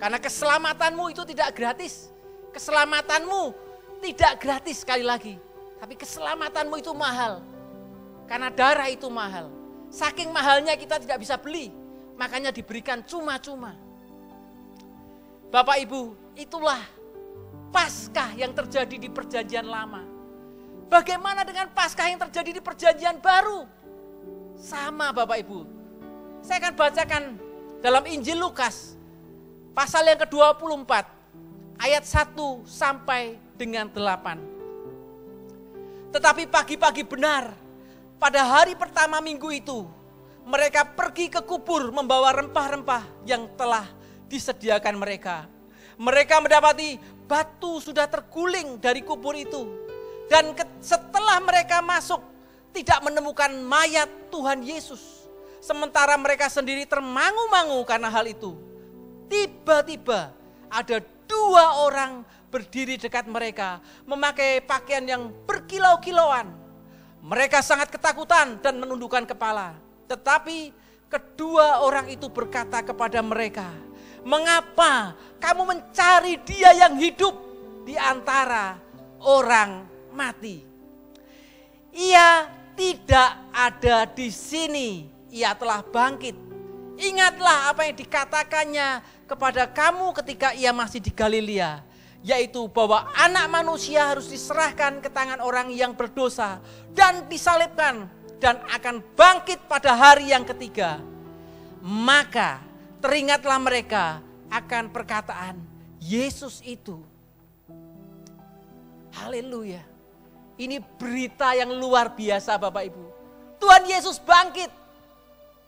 Karena keselamatanmu itu tidak gratis. Keselamatanmu tidak gratis sekali lagi. Tapi keselamatanmu itu mahal. Karena darah itu mahal. Saking mahalnya kita tidak bisa beli. Makanya diberikan cuma-cuma. Bapak Ibu, itulah Paskah yang terjadi di Perjanjian Lama. Bagaimana dengan Paskah yang terjadi di Perjanjian Baru? Sama Bapak Ibu. Saya akan bacakan dalam Injil Lukas. Pasal yang ke-24. Ayat 1 sampai dengan 8. Tetapi pagi-pagi benar, pada hari pertama minggu itu, mereka pergi ke kubur membawa rempah-rempah yang telah disediakan mereka. Mereka mendapati batu sudah terguling dari kubur itu. Dan setelah mereka masuk, tidak menemukan mayat Tuhan Yesus. Sementara mereka sendiri termangu-mangu karena hal itu. Tiba-tiba ada 2 orang berdiri dekat mereka, memakai pakaian yang berkilau-kilauan. Mereka sangat ketakutan dan menundukkan kepala. Tetapi kedua orang itu berkata kepada mereka, "Mengapa kamu mencari dia yang hidup di antara orang mati? Ia tidak ada di sini, ia telah bangkit. Ingatlah apa yang dikatakannya kepada kamu ketika ia masih di Galilea, yaitu bahwa anak manusia harus diserahkan ke tangan orang yang berdosa dan disalibkan dan akan bangkit pada hari yang ketiga." Maka teringatlah mereka akan perkataan Yesus itu. Haleluya. Ini berita yang luar biasa Bapak Ibu. Tuhan Yesus bangkit.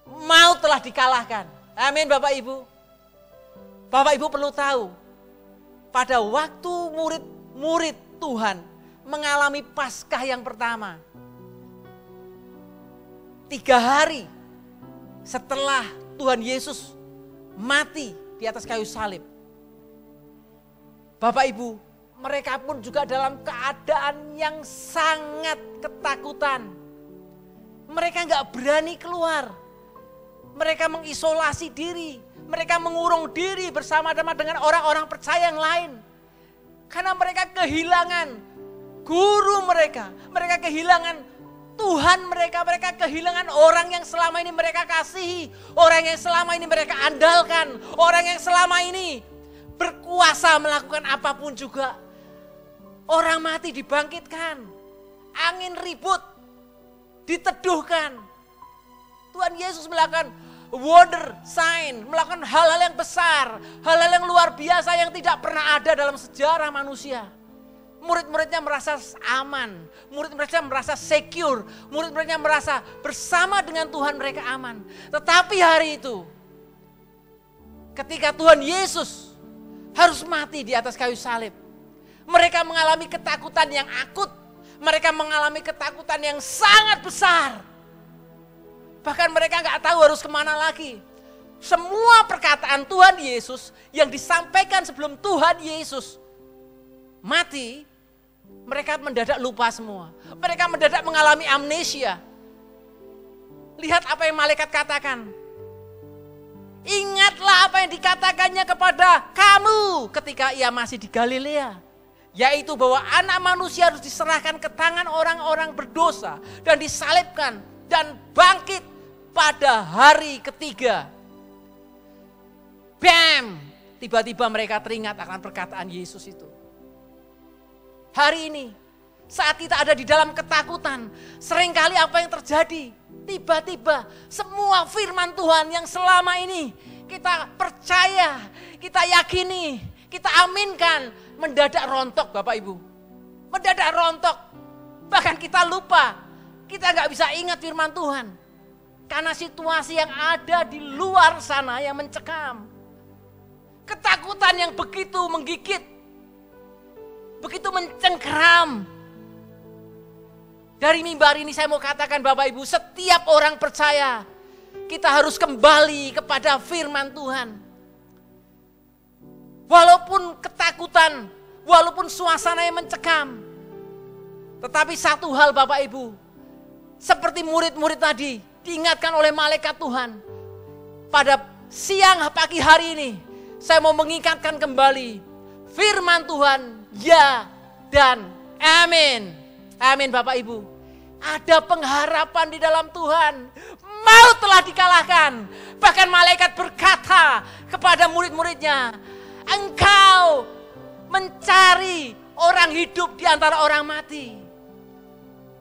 Maut telah dikalahkan. Amin Bapak Ibu. Bapak Ibu perlu tahu, pada waktu murid-murid Tuhan mengalami Paskah yang pertama, 3 hari setelah Tuhan Yesus mati di atas kayu salib, Bapak Ibu, mereka pun juga dalam keadaan yang sangat ketakutan. Mereka nggak berani keluar. Mereka mengisolasi diri. Mereka mengurung diri bersama-sama dengan orang-orang percaya yang lain. Karena mereka kehilangan guru mereka. Mereka kehilangan Tuhan mereka. Mereka kehilangan orang yang selama ini mereka kasihi. Orang yang selama ini mereka andalkan. Orang yang selama ini berkuasa melakukan apapun juga. Orang mati dibangkitkan. Angin ribut diteduhkan. Tuhan Yesus melakukan wonder sign, melakukan hal-hal yang besar, hal-hal yang luar biasa yang tidak pernah ada dalam sejarah manusia. Murid-muridnya merasa aman, murid-muridnya merasa secure, murid-muridnya merasa bersama dengan Tuhan mereka aman. Tetapi hari itu, ketika Tuhan Yesus harus mati di atas kayu salib, mereka mengalami ketakutan yang akut, mereka mengalami ketakutan yang sangat besar. Bahkan mereka nggak tahu harus kemana lagi. Semua perkataan Tuhan Yesus yang disampaikan sebelum Tuhan Yesus mati, mereka mendadak lupa semua. Mereka mendadak mengalami amnesia. Lihat apa yang malaikat katakan. Ingatlah apa yang dikatakannya kepada kamu ketika ia masih di Galilea. Yaitu bahwa anak manusia harus diserahkan ke tangan orang-orang berdosa dan disalibkan dan bangkit pada hari ketiga. Bam! Tiba-tiba mereka teringat akan perkataan Yesus itu. Hari ini, saat kita ada di dalam ketakutan, seringkali apa yang terjadi? Tiba-tiba semua firman Tuhan yang selama ini kita percaya, kita yakini, kita aminkan, mendadak rontok Bapak Ibu. Mendadak rontok. Bahkan kita lupa, kita gak bisa ingat firman Tuhan. Karena situasi yang ada di luar sana yang mencekam. Ketakutan yang begitu menggigit. Begitu mencengkeram. Dari mimbar ini saya mau katakan Bapak Ibu, setiap orang percaya kita harus kembali kepada firman Tuhan. Walaupun ketakutan, walaupun suasana yang mencekam. Tetapi satu hal Bapak Ibu, seperti murid-murid tadi diingatkan oleh malaikat Tuhan. Pada siang pagi hari ini, saya mau mengingatkan kembali firman Tuhan, ya dan amin. Amin Bapak Ibu. Ada pengharapan di dalam Tuhan. Maut telah dikalahkan. Bahkan malaikat berkata kepada murid-muridnya, engkau mencari orang hidup di antara orang mati.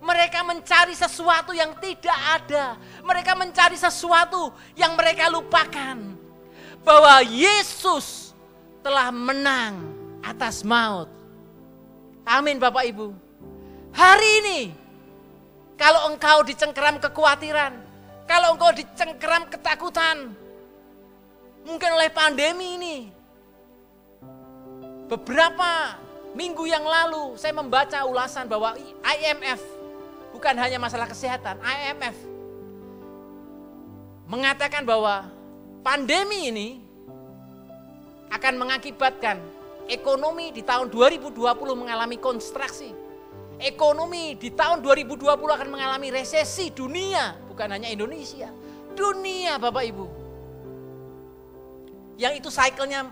Mereka mencari sesuatu yang tidak ada. Mereka mencari sesuatu yang mereka lupakan. Bahwa Yesus telah menang atas maut. Amin Bapak Ibu. Hari ini, kalau engkau dicengkeram kekhawatiran, kalau engkau dicengkeram ketakutan, mungkin oleh pandemi ini. Beberapa minggu yang lalu saya membaca ulasan bahwa IMF, bukan hanya masalah kesehatan, IMF mengatakan bahwa pandemi ini akan mengakibatkan ekonomi di tahun 2020 mengalami kontraksi. Ekonomi di tahun 2020 akan mengalami resesi dunia, bukan hanya Indonesia, dunia Bapak Ibu. Yang itu cycle-nya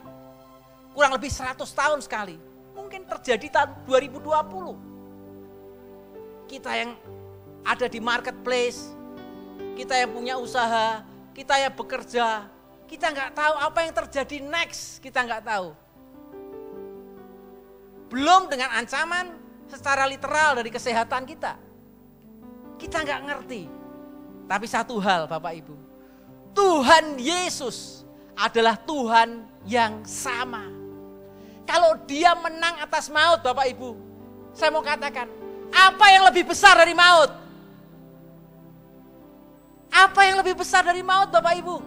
kurang lebih 100 tahun sekali. Mungkin terjadi tahun 2020. Kita yang ada di marketplace, kita yang punya usaha, kita yang bekerja, kita nggak tahu apa yang terjadi next, kita nggak tahu. Belum dengan ancaman secara literal dari kesehatan kita. Kita nggak ngerti. Tapi satu hal Bapak Ibu, Tuhan Yesus adalah Tuhan yang sama. Kalau dia menang atas maut Bapak Ibu, saya mau katakan, apa yang lebih besar dari maut? Apa yang lebih besar dari maut Bapak Ibu?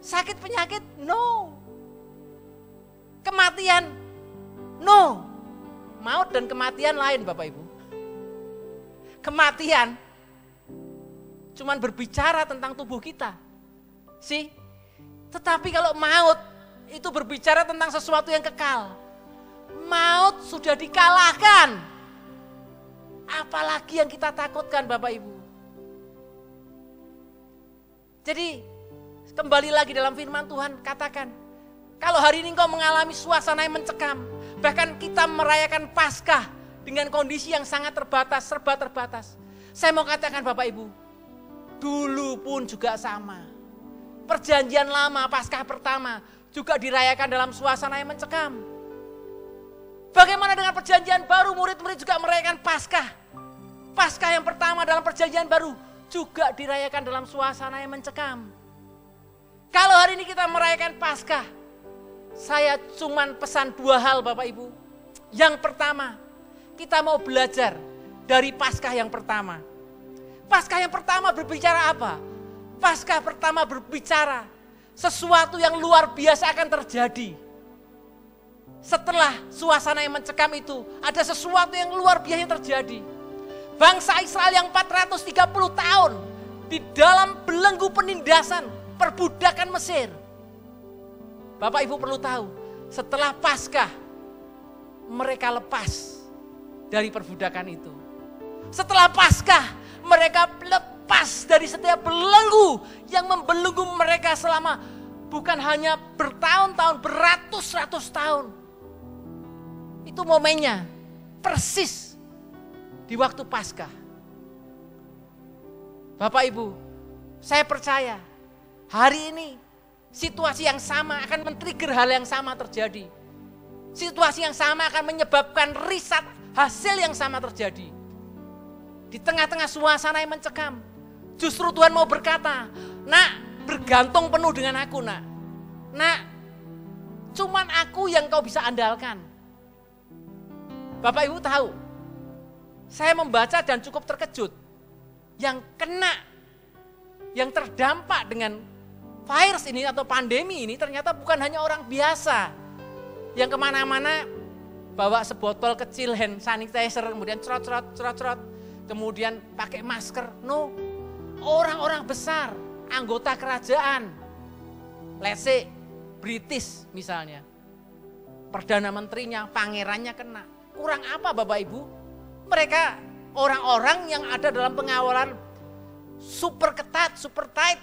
Sakit penyakit? No. Kematian? No. Maut dan kematian lain Bapak Ibu. Kematian cuman berbicara tentang tubuh kita. Sih. Tetapi kalau maut itu berbicara tentang sesuatu yang kekal. Maut sudah dikalahkan. Apalagi yang kita takutkan Bapak Ibu. Jadi kembali lagi dalam firman Tuhan katakan, kalau hari ini engkau mengalami suasana yang mencekam, bahkan kita merayakan Paskah dengan kondisi yang sangat terbatas, serba terbatas. Saya mau katakan Bapak Ibu, dulu pun juga sama. Perjanjian lama, Paskah pertama juga dirayakan dalam suasana yang mencekam. Bagaimana dengan perjanjian baru, murid-murid juga merayakan Paskah. Paskah yang pertama dalam perjanjian baru juga dirayakan dalam suasana yang mencekam. Kalau hari ini kita merayakan Paskah, saya cuman pesan dua hal Bapak Ibu. Yang pertama, kita mau belajar dari Paskah yang pertama. Paskah yang pertama berbicara apa? Paskah pertama berbicara sesuatu yang luar biasa akan terjadi. Setelah suasana yang mencekam itu, ada sesuatu yang luar biasa yang terjadi. Bangsa Israel yang 430 tahun di dalam belenggu penindasan, perbudakan Mesir. Bapak Ibu perlu tahu, setelah Paskah mereka lepas dari perbudakan itu. Setelah Paskah mereka lepas dari setiap belenggu yang membelenggu mereka selama bukan hanya bertahun-tahun, beratus-ratus tahun. Itu momennya persis di waktu Paskah. Bapak Ibu, saya percaya hari ini situasi yang sama akan men-trigger hal yang sama terjadi. Situasi yang sama akan menyebabkan riset hasil yang sama terjadi. Di tengah-tengah suasana yang mencekam, justru Tuhan mau berkata, nak, bergantung penuh dengan aku, nak. Nak, cuman aku yang kau bisa andalkan. Bapak Ibu tahu, saya membaca dan cukup terkejut. Yang kena, yang terdampak dengan virus ini atau pandemi ini ternyata bukan hanya orang biasa. Yang kemana-mana bawa sebotol kecil hand sanitizer, kemudian cerot-cerot. kemudian pakai masker. No, orang-orang besar, anggota kerajaan, let's say British misalnya, Perdana Menterinya, pangerannya kena. Kurang apa Bapak Ibu? Mereka orang-orang yang ada dalam pengawalan super ketat, super tight.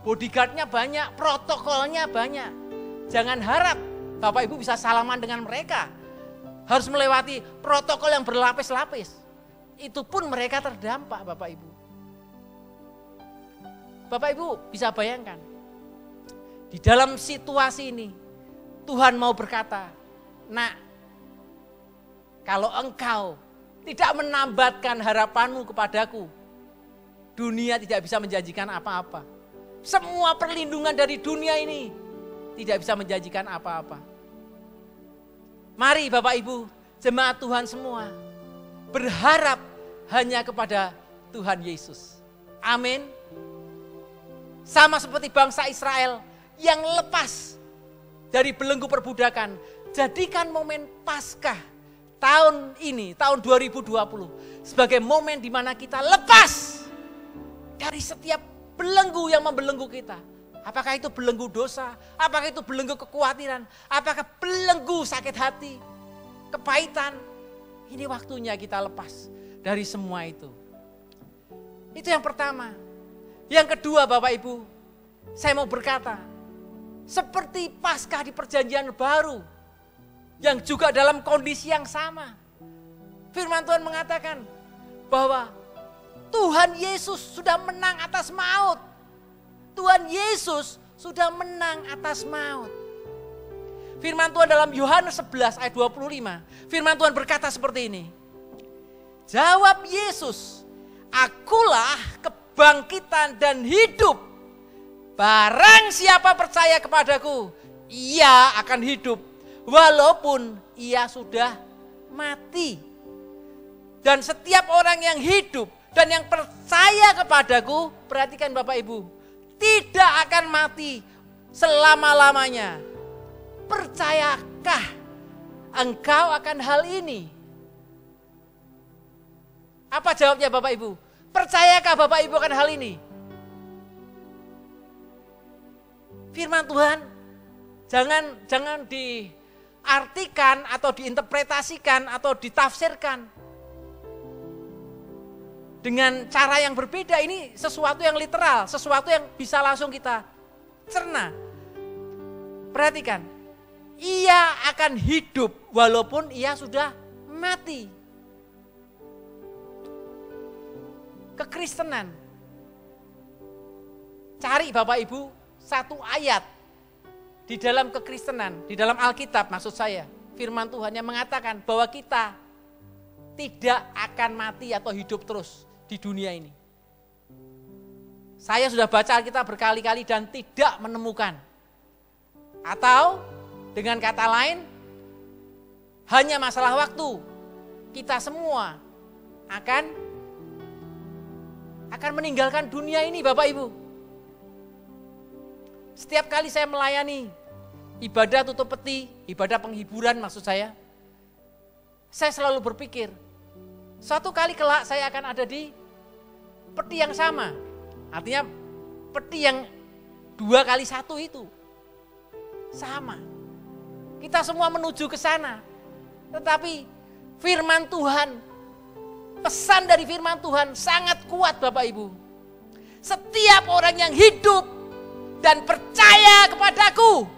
Bodyguardnya banyak, protokolnya banyak. Jangan harap Bapak Ibu bisa salaman dengan mereka. Harus melewati protokol yang berlapis-lapis. Itu pun mereka terdampak Bapak Ibu. Bapak Ibu bisa bayangkan. Di dalam situasi ini Tuhan mau berkata, "Nak, kalau engkau tidak menambatkan harapanmu kepadaku, dunia tidak bisa menjanjikan apa-apa. Semua perlindungan dari dunia ini tidak bisa menjanjikan apa-apa." Mari Bapak Ibu, jemaat Tuhan semua, berharap hanya kepada Tuhan Yesus. Amin. Sama seperti bangsa Israel yang lepas dari belenggu perbudakan. Jadikan momen Paskah tahun ini, tahun 2020, sebagai momen di mana kita lepas dari setiap belenggu yang membelenggu kita. Apakah itu belenggu dosa? Apakah itu belenggu kekhawatiran? Apakah belenggu sakit hati? Kepahitan? Ini waktunya kita lepas dari semua itu. Itu yang pertama. Yang kedua Bapak Ibu, saya mau berkata, seperti Paskah di Perjanjian Baru, yang juga dalam kondisi yang sama. Firman Tuhan mengatakan bahwa Tuhan Yesus sudah menang atas maut. Tuhan Yesus sudah menang atas maut. Firman Tuhan dalam Yohanes 11 ayat 25. Firman Tuhan berkata seperti ini. Jawab Yesus, "Akulah kebangkitan dan hidup. Barang siapa percaya kepadaku, ia akan hidup walaupun ia sudah mati. Dan setiap orang yang hidup dan yang percaya kepadaku," perhatikan Bapak Ibu, "tidak akan mati selama-lamanya. Percayakah engkau akan hal ini?" Apa jawabnya Bapak Ibu? Percayakah Bapak Ibu akan hal ini? Firman Tuhan jangan diartikan atau diinterpretasikan atau ditafsirkan dengan cara yang berbeda. Ini sesuatu yang literal, sesuatu yang bisa langsung kita cerna. Perhatikan, ia akan hidup walaupun ia sudah mati. Kekristenan, cari Bapak Ibu satu ayat di dalam kekristenan, di dalam Alkitab maksud saya, firman Tuhan yang mengatakan bahwa kita tidak akan mati atau hidup terus di dunia ini. Saya sudah baca Alkitab berkali-kali dan tidak menemukan. Atau dengan kata lain, hanya masalah waktu. Kita semua akan meninggalkan dunia ini Bapak Ibu. Setiap kali saya melayani ibadah tutup peti, ibadah penghiburan maksud saya selalu berpikir, suatu kali kelak saya akan ada di peti yang sama. Artinya peti yang 2x1 itu sama. Kita semua menuju ke sana. Tetapi firman Tuhan, pesan dari firman Tuhan sangat kuat Bapak Ibu. Setiap orang yang hidup dan percaya kepadaku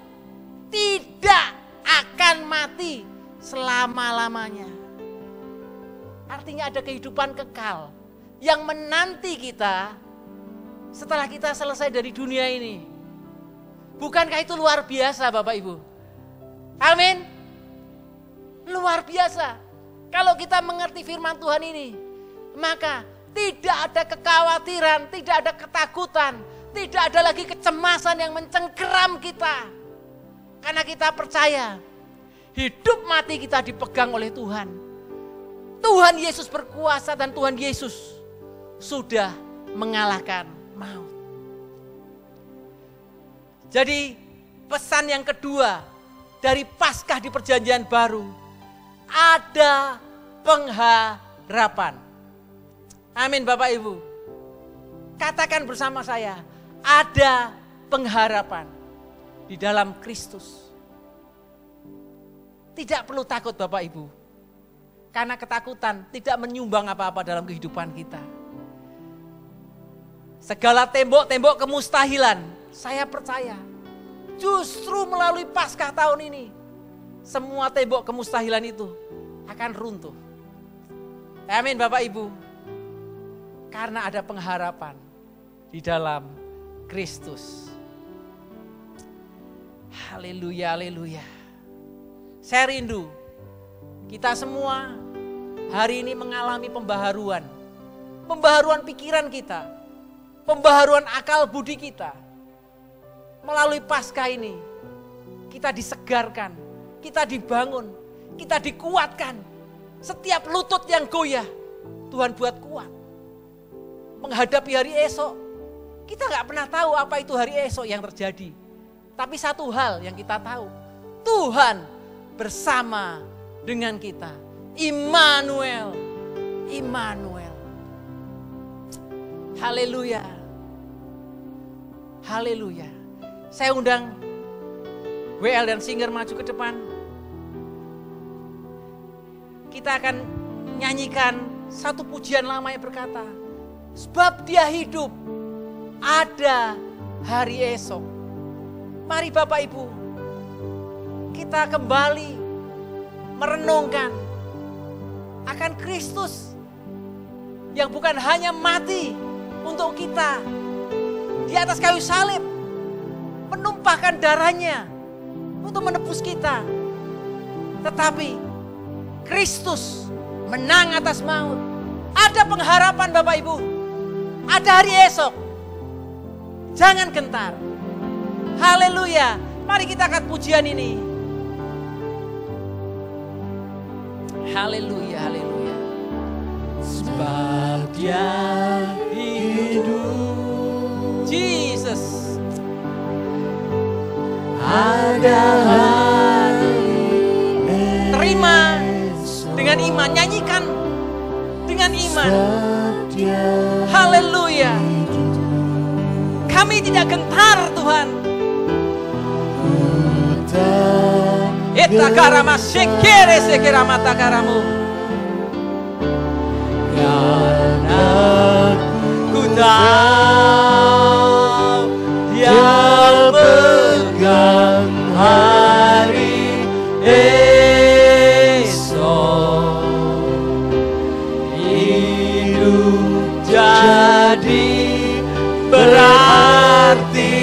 tidak akan mati selama-lamanya. Artinya ada kehidupan kekal yang menanti kita setelah kita selesai dari dunia ini. Bukankah itu luar biasa Bapak Ibu? Amin. Luar biasa. Kalau kita mengerti firman Tuhan ini, maka tidak ada kekhawatiran, tidak ada ketakutan, tidak ada lagi kecemasan yang mencengkeram kita. Karena kita percaya hidup mati kita dipegang oleh Tuhan. Tuhan Yesus berkuasa dan Tuhan Yesus sudah mengalahkan maut. Jadi pesan yang kedua dari Paskah di Perjanjian Baru, ada pengharapan. Amin Bapak Ibu. Katakan bersama saya, ada pengharapan di dalam Kristus. Tidak perlu takut Bapak Ibu. Karena ketakutan tidak menyumbang apa-apa dalam kehidupan kita. Segala tembok-tembok kemustahilan, saya percaya justru melalui Paskah tahun ini, semua tembok kemustahilan itu akan runtuh. Amin Bapak Ibu. Karena ada pengharapan di dalam Kristus. Haleluya, haleluya. Saya rindu kita semua hari ini mengalami pembaharuan. Pembaharuan pikiran kita. Pembaharuan akal budi kita. Melalui Paskah ini kita disegarkan, kita dibangun, kita dikuatkan. Setiap lutut yang goyah Tuhan buat kuat. Menghadapi hari esok, kita gak pernah tahu apa itu hari esok yang terjadi. Tapi satu hal yang kita tahu, Tuhan bersama dengan kita. Immanuel, Immanuel. Haleluya, haleluya. Saya undang WL dan Singer maju ke depan. Kita akan nyanyikan satu pujian lama yang berkata, sebab Dia hidup, ada hari esok. Mari Bapak Ibu, kita kembali merenungkan akan Kristus yang bukan hanya mati untuk kita di atas kayu salib, menumpahkan darahnya untuk menebus kita. Tetapi Kristus menang atas maut. Ada pengharapan Bapak Ibu. Ada hari esok. Jangan gentar. Haleluya. Mari kita angkat pujian ini. Haleluya, haleluya. Sebab Dia hidup. Jesus. Ada hari. Terima dengan iman, nyanyikan dengan iman. Haleluya. Kami tidak gentar Tuhan. Eta karama sekere sekera mata karamu. Karena ku tahu Dia pegang hari esok. Hidup jadi berarti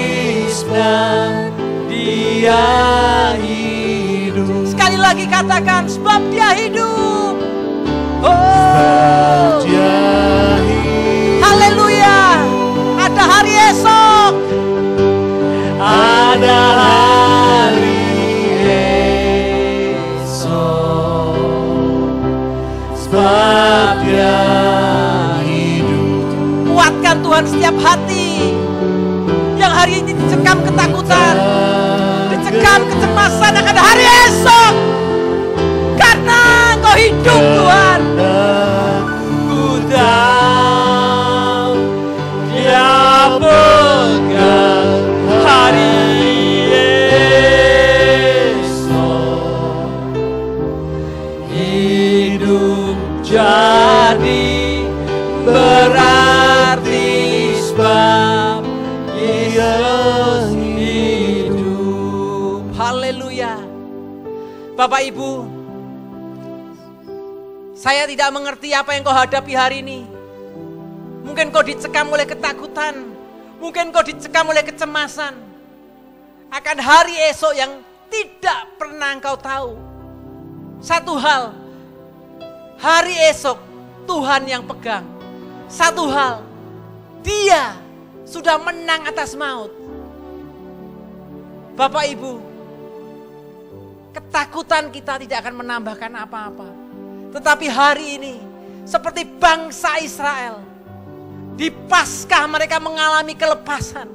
sebab Dia hidup. Sekali lagi katakan, sebab Dia hidup. Oh, Dia hidup. Haleluya. Ada hari esok. Ada hari esok. Sebab Dia hidup. Kuatkan Tuhan setiap hati yang hari ini dicekam ketakutan, dicekam kecemasan akan hari esok. Karena Engkau hidup Tuhan. Ku tahu Dia pegang hari esok. Hidup jadi berarti sebab Yesus hidup. Haleluya. Bapak Ibu, saya tidak mengerti apa yang kau hadapi hari ini. Mungkin kau dicekam oleh ketakutan, mungkin kau dicekam oleh kecemasan akan hari esok yang tidak pernah engkau tahu. Satu hal, hari esok Tuhan yang pegang. Satu hal, Dia sudah menang atas maut. Bapak Ibu, ketakutan kita tidak akan menambahkan apa-apa. Tetapi hari ini, seperti bangsa Israel, di Paskah mereka mengalami kelepasan.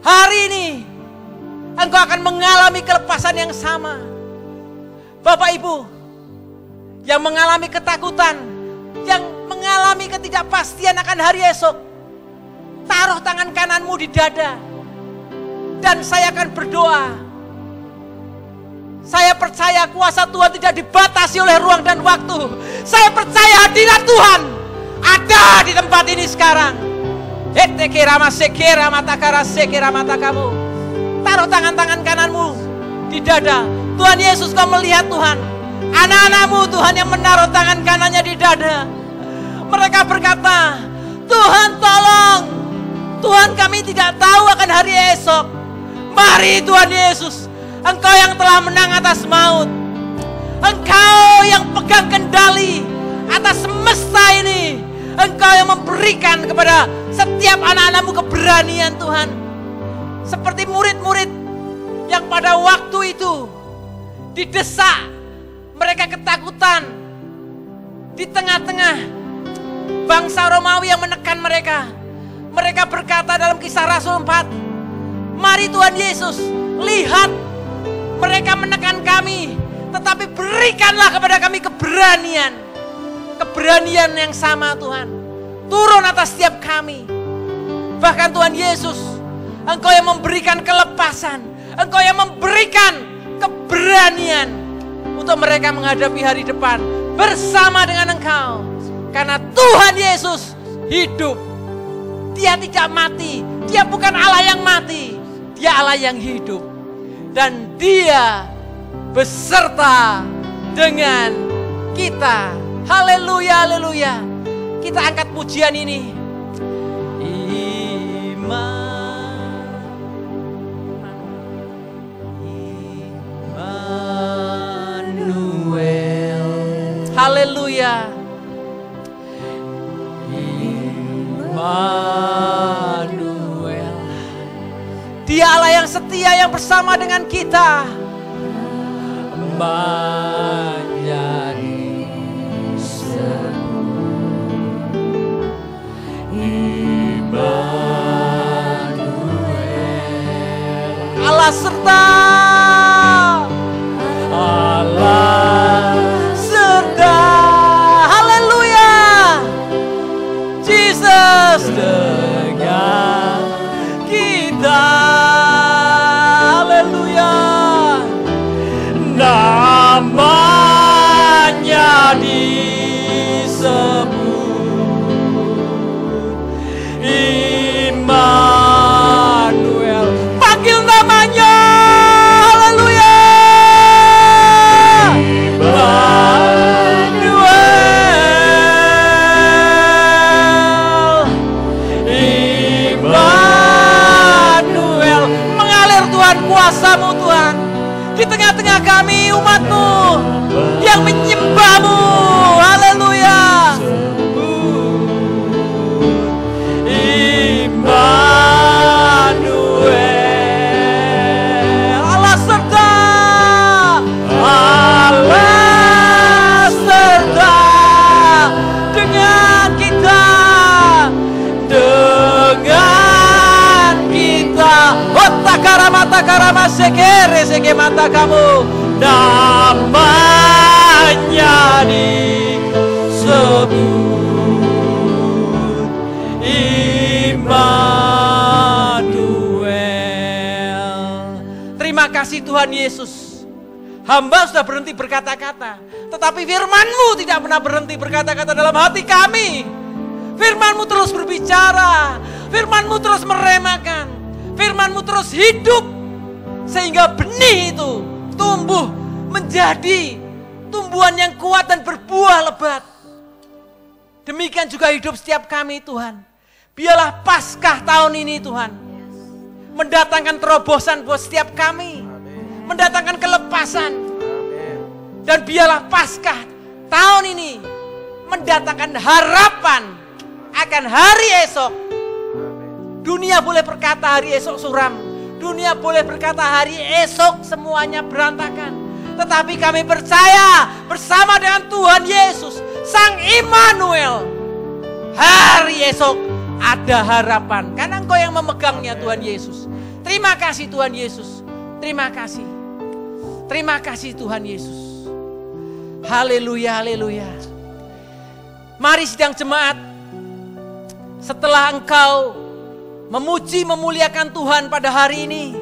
Hari ini, engkau akan mengalami kelepasan yang sama. Bapak Ibu, yang mengalami ketakutan, yang mengalami ketidakpastian akan hari esok, taruh tangan kananmu di dada. Dan saya akan berdoa. Saya percaya kuasa Tuhan tidak dibatasi oleh ruang dan waktu. Saya percaya hadirat Tuhan ada di tempat ini sekarang. Kamu taruh tangan-tangan kananmu di dada. Tuhan Yesus, kau melihat Tuhan, anak-anakmu Tuhan yang menaruh tangan kanannya di dada. Mereka berkata, Tuhan tolong, Tuhan kami tidak tahu akan hari esok. Mari Tuhan Yesus, Engkau yang telah menang atas maut, Engkau yang pegang kendali atas semesta ini, Engkau yang memberikan kepada setiap anak-anakmu keberanian Tuhan. Seperti murid-murid yang pada waktu itu didesak, mereka ketakutan di tengah-tengah bangsa Romawi yang menekan mereka. Mereka berkata dalam Kisah Rasul 4, mari Tuhan Yesus, lihat mereka menekan kami, tetapi berikanlah kepada kami keberanian. Keberanian yang sama Tuhan, turun atas setiap kami. Bahkan Tuhan Yesus, Engkau yang memberikan kelepasan, Engkau yang memberikan keberanian untuk mereka menghadapi hari depan bersama dengan Engkau. Karena Tuhan Yesus hidup. Dia tidak mati. Dia bukan Allah yang mati. Dia Allah yang hidup. Dan Dia beserta dengan kita. Haleluya, haleluya. Kita angkat pujian ini. Immanuel. Haleluya. Immanuel. Dia Allah yang setia yang bersama dengan kita. Menjadi Immanuel. Allah serta. Allah serta. Haleluya. Jesus dengan kita. Haleluya. Namanya disebut Immanuel. Panggil namanya. Haleluya. Immanuel. Immanuel. Mengalir Tuhan kuasa-Mu Tuhan di tengah-tengah kami umat-Mu yang menyembah-Mu. Haleluya. Immanuel. Allah serta. Allah serta dengan kita. Dengan kita. Otakara sekere seke mata kamu. Namanya disebut Immanuel. Terima kasih Tuhan Yesus. Hamba sudah berhenti berkata-kata, tetapi firman-Mu tidak pernah berhenti berkata-kata dalam hati kami. Firman-Mu terus berbicara, firman-Mu terus meremakan, firman-Mu terus hidup, sehingga benih itu tumbuh menjadi tumbuhan yang kuat dan berbuah lebat. Demikian juga hidup setiap kami Tuhan. Biarlah Paskah tahun ini Tuhan mendatangkan terobosan buat setiap kami, mendatangkan kelepasan. Dan biarlah Paskah tahun ini mendatangkan harapan akan hari esok. Dunia boleh berkata hari esok suram, dunia boleh berkata hari esok semuanya berantakan. Tetapi kami percaya bersama dengan Tuhan Yesus, Sang Immanuel, hari esok ada harapan. Karena Engkau yang memegangnya Tuhan Yesus. Terima kasih Tuhan Yesus. Terima kasih. Terima kasih Tuhan Yesus. Haleluya, haleluya. Mari sidang jemaat, setelah engkau memuji memuliakan Tuhan pada hari ini,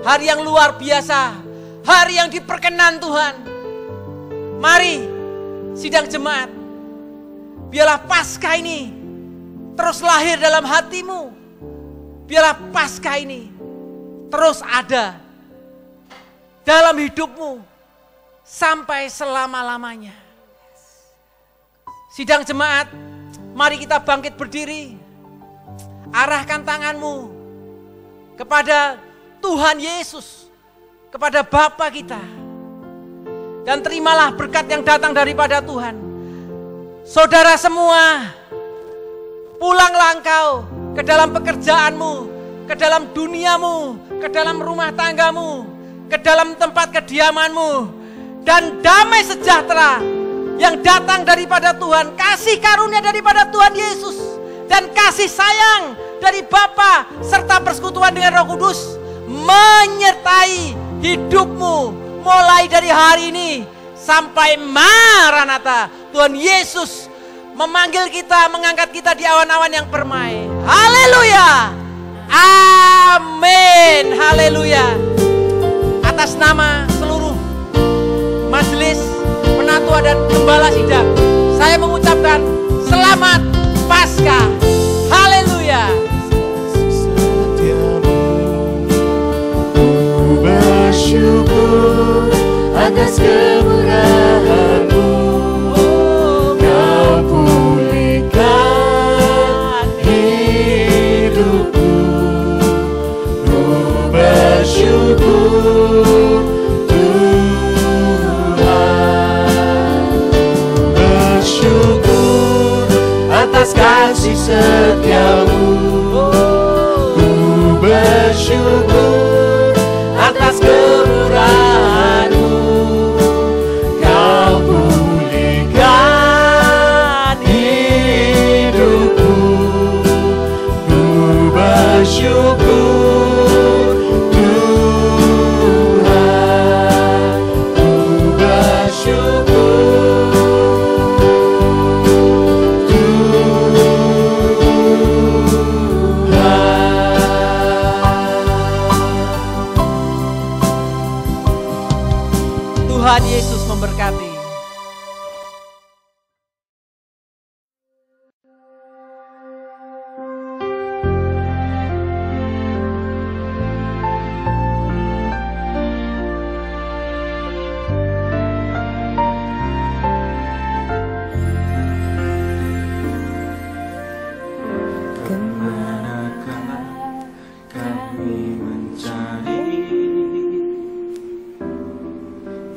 hari yang luar biasa, hari yang diperkenan Tuhan. Mari sidang jemaat, biarlah Paskah ini terus lahir dalam hatimu. Biarlah Paskah ini terus ada dalam hidupmu sampai selama-lamanya. Sidang jemaat, mari kita bangkit berdiri. Arahkan tanganmu kepada Tuhan Yesus, kepada Bapa kita. Dan terimalah berkat yang datang daripada Tuhan. Saudara semua, pulanglah engkau ke dalam pekerjaanmu, ke dalam duniamu, ke dalam rumah tanggamu, ke dalam tempat kediamanmu. Dan damai sejahtera yang datang daripada Tuhan, kasih karunia daripada Tuhan Yesus, dan kasih sayang dari Bapa serta persekutuan dengan Roh Kudus menyertai hidupmu mulai dari hari ini sampai Maranatha. Tuhan Yesus memanggil kita, mengangkat kita di awan-awan yang permai. Haleluya. Amin. Haleluya. Atas nama seluruh majelis penatua dan gembala sidang, saya mengucapkan selamat Paskah. Haleluya. Bersyukur atas kemurahan-Mu, Kau pulihkan hidupku. Ku bersyukur Tuhan, bersyukur atas kasih setia-Mu. Ku bersyukur atas kemurahan-Mu, Kau pulihkan hidupku. Ku bersyukur Tuhan, ku bersyukur Tuhan Yesus memberkati. Kemanakah kami mencari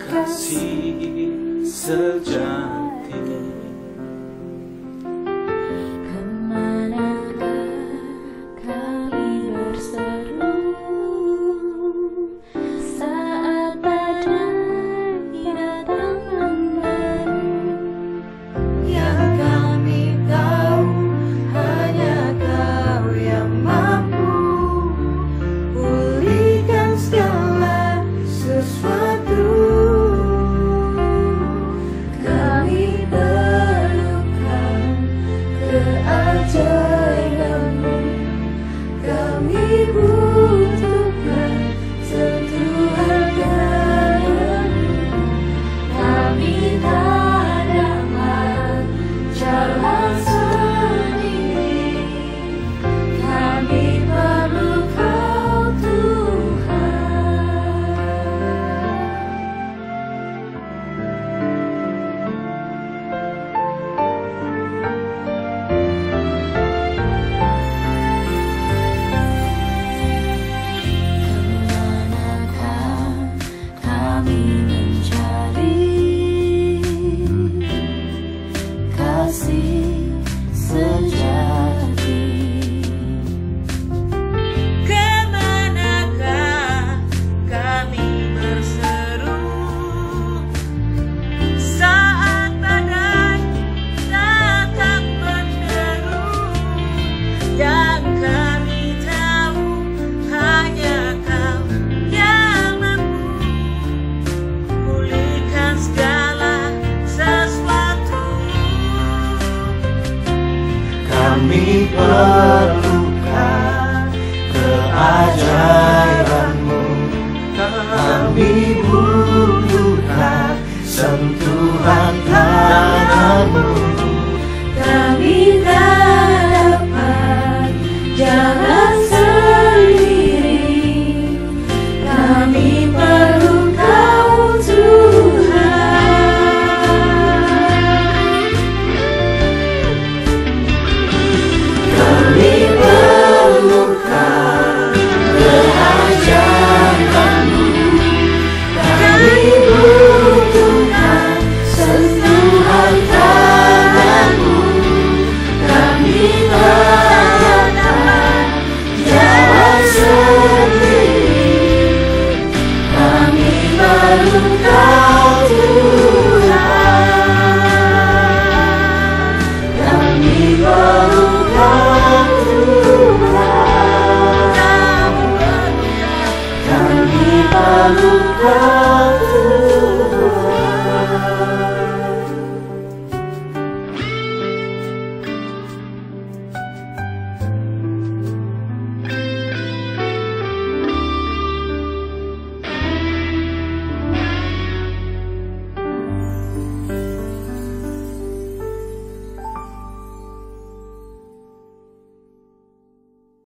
kasih sejati? Kemanakah kami berseru saat badai datang memberi? Yang kami tahu hanya Kau yang mampu pulihkan segala sesuatu. Kami perlukan keajaiban-Mu, kami butuhkan sentuhan tangan-Mu. Kami tak dapat jalan sendiri, kami perlu Kau Tuhan. Kemanakah kami mencari kasih sejati? Kemanakah kami berseru saat badai datang menderu? Yang kami tahu hanya Kau yang mampu perlukan keajaiban-Mu. Kami butuhkan sentuhan